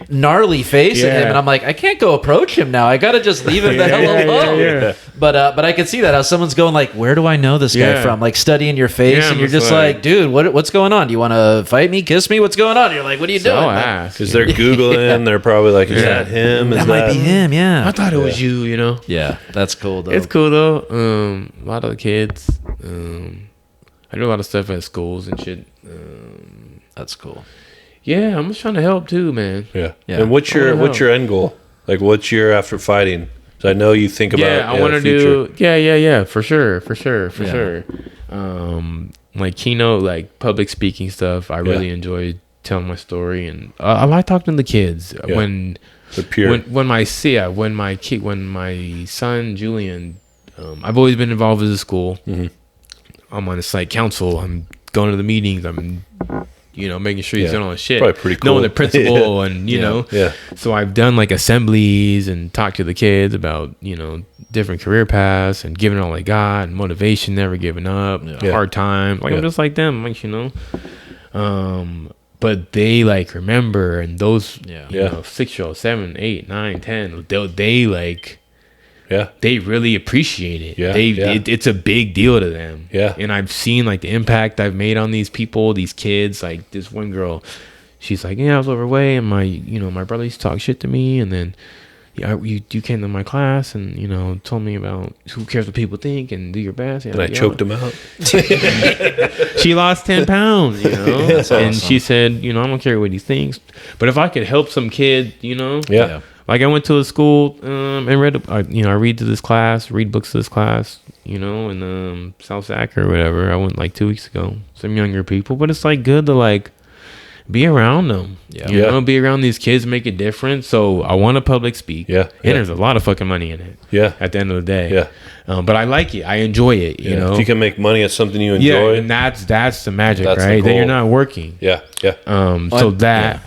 gnarly face at him and I'm like, I can't go approach him now. I gotta just leave him the hell alone. But I can see that how someone's going like, where do I know this guy from? Like studying your face and you're just like, dude, what's going on? Do you want to fight me, kiss me? What's going on? You're like, what are you doing? Because they're Googling, they're probably like, is that him? That might be him. I thought it was you, you know. Yeah, that's cool though. It's cool though. A lot of the kids, I do a lot of stuff at schools and shit. That's cool. Yeah, I'm just trying to help too, man. Yeah. And what's your end goal? Like, what's your after fighting? So I know you think about. Yeah, I want to do. Yeah, for sure. Like keynote, like public speaking stuff. I really enjoy telling my story, and I like talking to the kids when they're pure. When my son Julian, I've always been involved with the school. Mm-hmm. I'm on the site council. I'm going to the meetings. I'm making sure he's doing all the shit. Probably pretty cool. Knowing the principal and, you know. Yeah. So I've done like assemblies and talked to the kids about, different career paths and giving all they got and motivation, never giving up, hard times. Like, I'm just like them, like, but they like remember and those, 6-year-olds, 7, 8, 9, 10, they like... Yeah, they really appreciate it. Yeah, it's a big deal to them. Yeah, and I've seen like the impact I've made on these people, these kids. Like this one girl, she's like, I was overweight, and my brother used to talk shit to me, and then you came to my class and told me about who cares what people think and do your best. And I choked him out. She lost 10 pounds, That's awesome. And she said, I don't care what he thinks, but if I could help some kid, Like I went to a school and read. I read books to this class. In South Sac or whatever. I went like 2 weeks ago. Some younger people, but it's like good to like be around them. Yeah. You know, be around these kids, make a difference. So I want to public speak. Yeah. And there's a lot of fucking money in it. Yeah. At the end of the day. Yeah. But I like it. I enjoy it. You know, if you can make money at something you enjoy, and that's the magic, That's the right? Then you're goal. not working. Yeah. So that.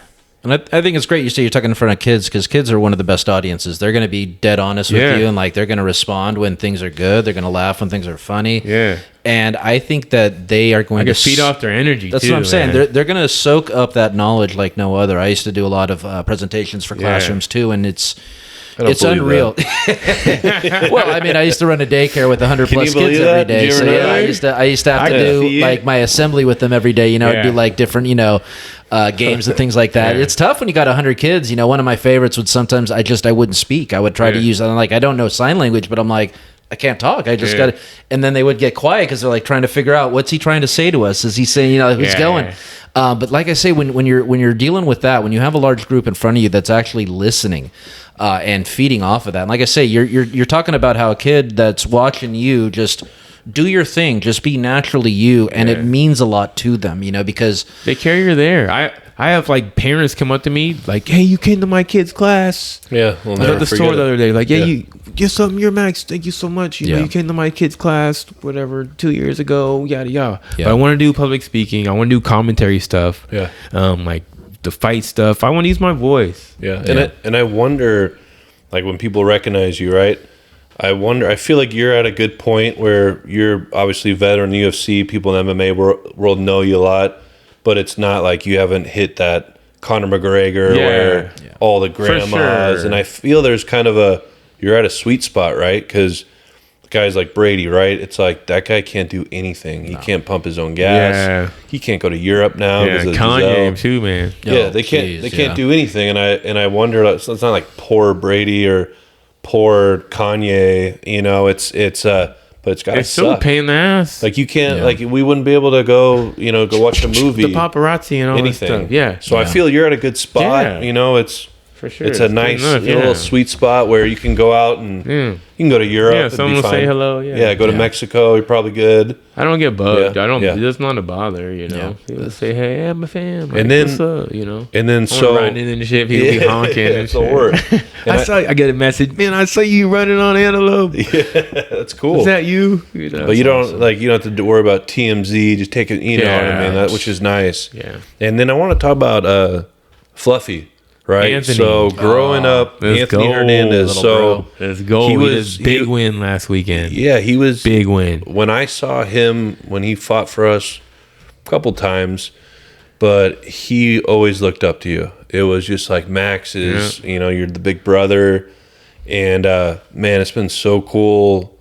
And I think it's great you say you're talking in front of kids, because kids are one of the best audiences. They're going to be dead honest with you, and like they're going to respond when things are good. They're going to laugh when things are funny. Yeah. And I think that they are going to feed off their energy. That's too, what I'm saying. man. They're going to soak up that knowledge like no other. I used to do a lot of presentations for classrooms too, and it's unreal. Well, I mean, I used to run a daycare with 100 plus kids every day. So yeah, I used to have to do like my assembly with them every day. You know, I'd do like different, games and things like that. It's tough when you got 100 kids. You know, one of my favorites would sometimes I wouldn't speak. I would try to use, I'm like, I don't know sign language, but I'm like, I can't talk. I just got to. And then they would get quiet because they're like trying to figure out what's he trying to say to us. Is he saying, who's going? But like I say, when you're dealing with that, when you have a large group in front of you that's actually listening and feeding off of that, and like I say, you're talking about how a kid that's watching you just do your thing, just be naturally you, and it means a lot to them, because they care you're there. I have like parents come up to me like, "Hey, you came to my kid's class." Yeah, I was at the store the other day. Like, you get something. You're Max. Thank you so much. You know, you came to my kid's class, whatever, 2 years ago. Yada yada. Yeah. But I want to do public speaking. I want to do commentary stuff. Yeah. Like the fight stuff. I want to use my voice. Yeah. And I wonder, like when people recognize you, right? I feel like you're at a good point where you're obviously veteran UFC. People in the MMA world know you a lot. But it's not like you haven't hit that Conor McGregor where all the grandmas. And I feel there's kind of you're at a sweet spot, right? Because guys like Brady, right? It's like that guy can't do anything. He can't pump his own gas. Yeah. He can't go to Europe now. Yeah, Kanye too, man. Yeah, they can't do anything. And I wonder, it's not like poor Brady or poor Kanye. But it's got. It's still a pain in the ass. Like you can't, like we wouldn't be able to go watch a movie, the paparazzi and all anything. That stuff. Yeah. So I feel you're at a good spot. It's for sure. It's a nice little sweet spot where you can go out and you can go to Europe. Yeah, someone will say hello. Yeah, go to Mexico. You're probably good. I don't get bugged. I don't. It's not a bother. People say, "Hey, I'm a fan." Like, and then, what's up? And then so riding in the shit, people be honking. It's the worst. I get a message. Man, I saw you running on Antelope. Yeah, that's cool. Is that you? But you don't you don't have to worry about TMZ. Just take it. You know what I mean? Which is nice. Yeah. And then I want to talk about Fluffy. Right, Anthony. So growing up, Anthony Hernandez. So let's go. He was big win last weekend. Yeah, he was big win. When I saw him when he fought for us a couple times, but he always looked up to you. It was just like Max is, you're the big brother, and man, it's been so cool.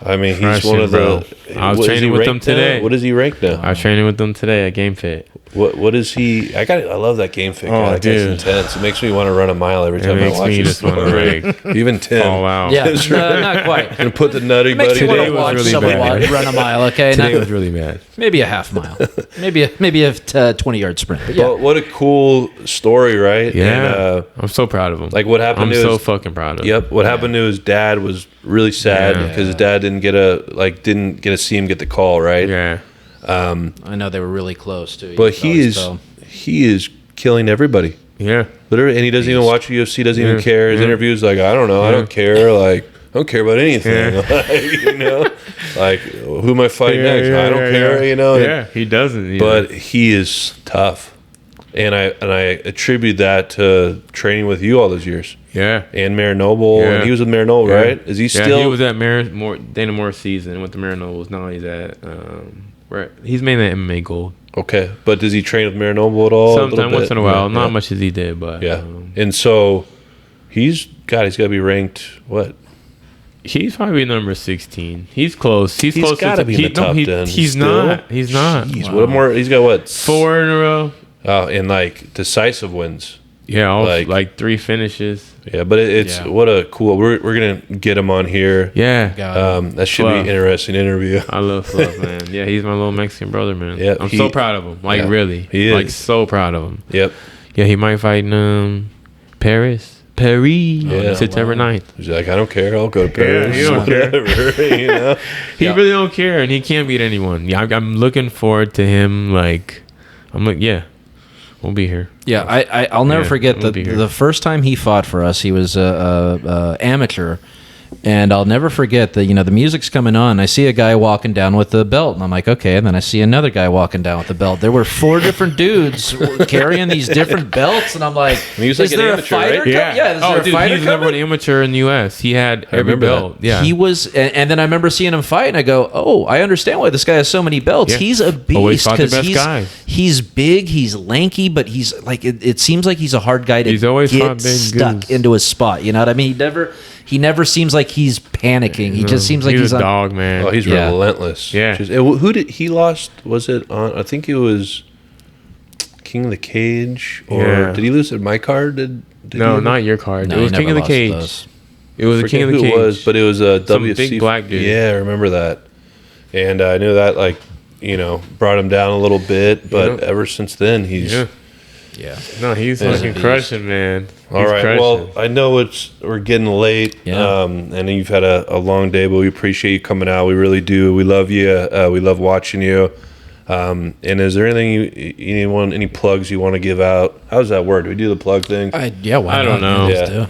I mean, he's one of the. I was training with them today. What is he ranked now? I was training with them today at Game Fit. What is he? I love that Game Fit guy. That guy's intense. It makes me want to run a mile every time I watch him. Even Tim. Oh wow. Yeah, not quite. Gonna put the nutty buddy. Makes you want to watch someone run a mile. Okay, today was really bad. Maybe a half mile. Maybe a 20-yard sprint. But well, what a cool story, right? Yeah. And, I'm so proud of him. Like what happened? I'm so fucking proud of him. Yep. What happened to his dad was really sad because his dad didn't get to see him get the call, right? Yeah. I know they were really close too. But he is killing everybody. Yeah. Literally, and he doesn't even watch UFC, doesn't even care. His interviews like, I don't know, I don't care. Like, I don't care about anything. Like, who am I fighting next? I don't care. Yeah, he doesn't. But he is tough, and I attribute that to training with you all those years. Yeah. And Mayor Noble, and he was with Mayor Noble, right? Is he still? Yeah, he was at Dana Moore's season with the Mayor Nobles. Now he's at right. He's made that MMA gold. Okay, but does he train with Mayor Noble at all? Sometimes, once in a while. Not much as he did, but and so he's got to be ranked what? He's probably number 16. He's close. He's close got to be in the top 10. He's not. He's not. Jeez, what more? He's got what? 4 in a row. Oh, and like decisive wins. Yeah, like 3 finishes. Yeah, but it's what a cool. We're gonna get him on here. Yeah, that should be an interesting interview. I love Fluff, man. Yeah, he's my little Mexican brother, man. Yeah, I'm so proud of him. Like really, he is. Like so proud of him. Yep. Yeah, he might fight in Paris. September 9th. He's like, I don't care. I'll go to Paris. He don't care. He really don't care, and he can't beat anyone. Yeah, I'm looking forward to him. Like, I'm like, 100%. we'll be here. Yeah, I'll never forget the first time he fought for us. He was a amateur. And I'll never forget that, the music's coming on. I see a guy walking down with the belt, and I'm like, okay. And then I see another guy walking down with the belt. There were 4 different dudes carrying these different belts, and I'm like, he was like an amateur, right? Yeah. He's the number 1 amateur in the U.S. He had every belt. That. Yeah. He was, and then I remember seeing him fight, and I go, oh, I understand why this guy has so many belts. Yeah. He's a beast because he's big, he's lanky, but he's like, it seems like he's a hard guy to get stuck into his spot. You know what I mean? He never seems like he's panicking. He just seems like he's a dog, man. Oh, he's relentless. Yeah. Who did he lost? Was it on? I think it was King of the Cage, or did he lose at my card? No, not your card. No, it was King of the Cage. Those. It was King of the Cage. It was, but it was a WC. Big black dude. Yeah, I remember that. And I knew that, brought him down a little bit. But ever since then, he's. Yeah. No, he's fucking crushing, man. All right. Crushing. Well, I know we're getting late. Yeah. And you've had a long day, but we appreciate you coming out. We really do. We love you. We love watching you. And is there anything any plugs you want to give out? How's that work? Do we do the plug thing? I don't know. Yeah.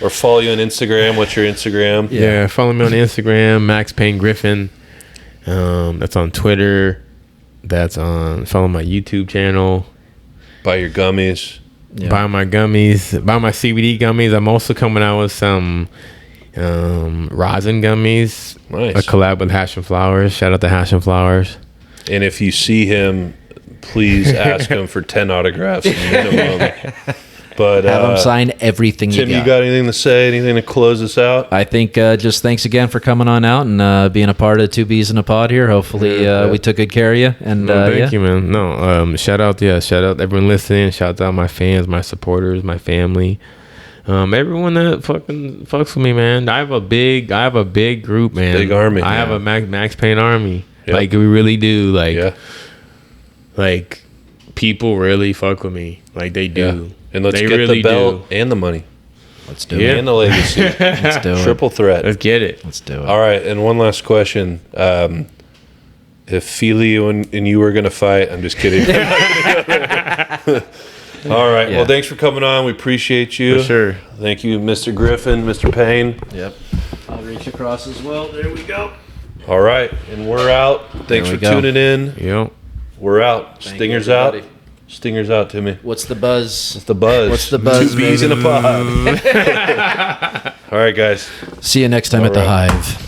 Or follow you on Instagram. What's your Instagram? Yeah, follow me on Instagram, Max Payne Griffin. That's on Twitter. Follow my YouTube channel. Buy your gummies. Yeah. Buy my gummies. Buy my CBD gummies. I'm also coming out with some rosin gummies. Nice. A collab with Hash and Flowers. Shout out to Hash and Flowers. And if you see him, please ask him for 10 autographs minimum. But have him sign everything Tim, you got anything to say? Anything to close us out? I think just thanks again for coming on out and being a part of Two Bees in a Pod here. Hopefully we took good care of you. And thank you, man. No, shout out everyone listening. Shout out my fans, my supporters, my family, everyone that fucking fucks with me, man. I have a big group, man. Big army. I have a Max Payne army. Yep. Like we really do. Like people really fuck with me. Like they do. Yeah. And let's get really the belt and the money. Let's do it. And the legacy. Let's do it. Triple threat. Let's get it. Let's do it. All right. And one last question. If Feely and you were going to fight, I'm just kidding. All right. Yeah. Well, thanks for coming on. We appreciate you. For sure. Thank you, Mr. Griffin, Mr. Payne. Yep. I'll reach across as well. There we go. All right. And we're out. Thanks for tuning in. Yep. We're out. Stingers out. Stingers out, Timmy. What's the buzz? What's the buzz? What's the buzz? 2 bees in a pod. All right, guys. See you next time at the Hive.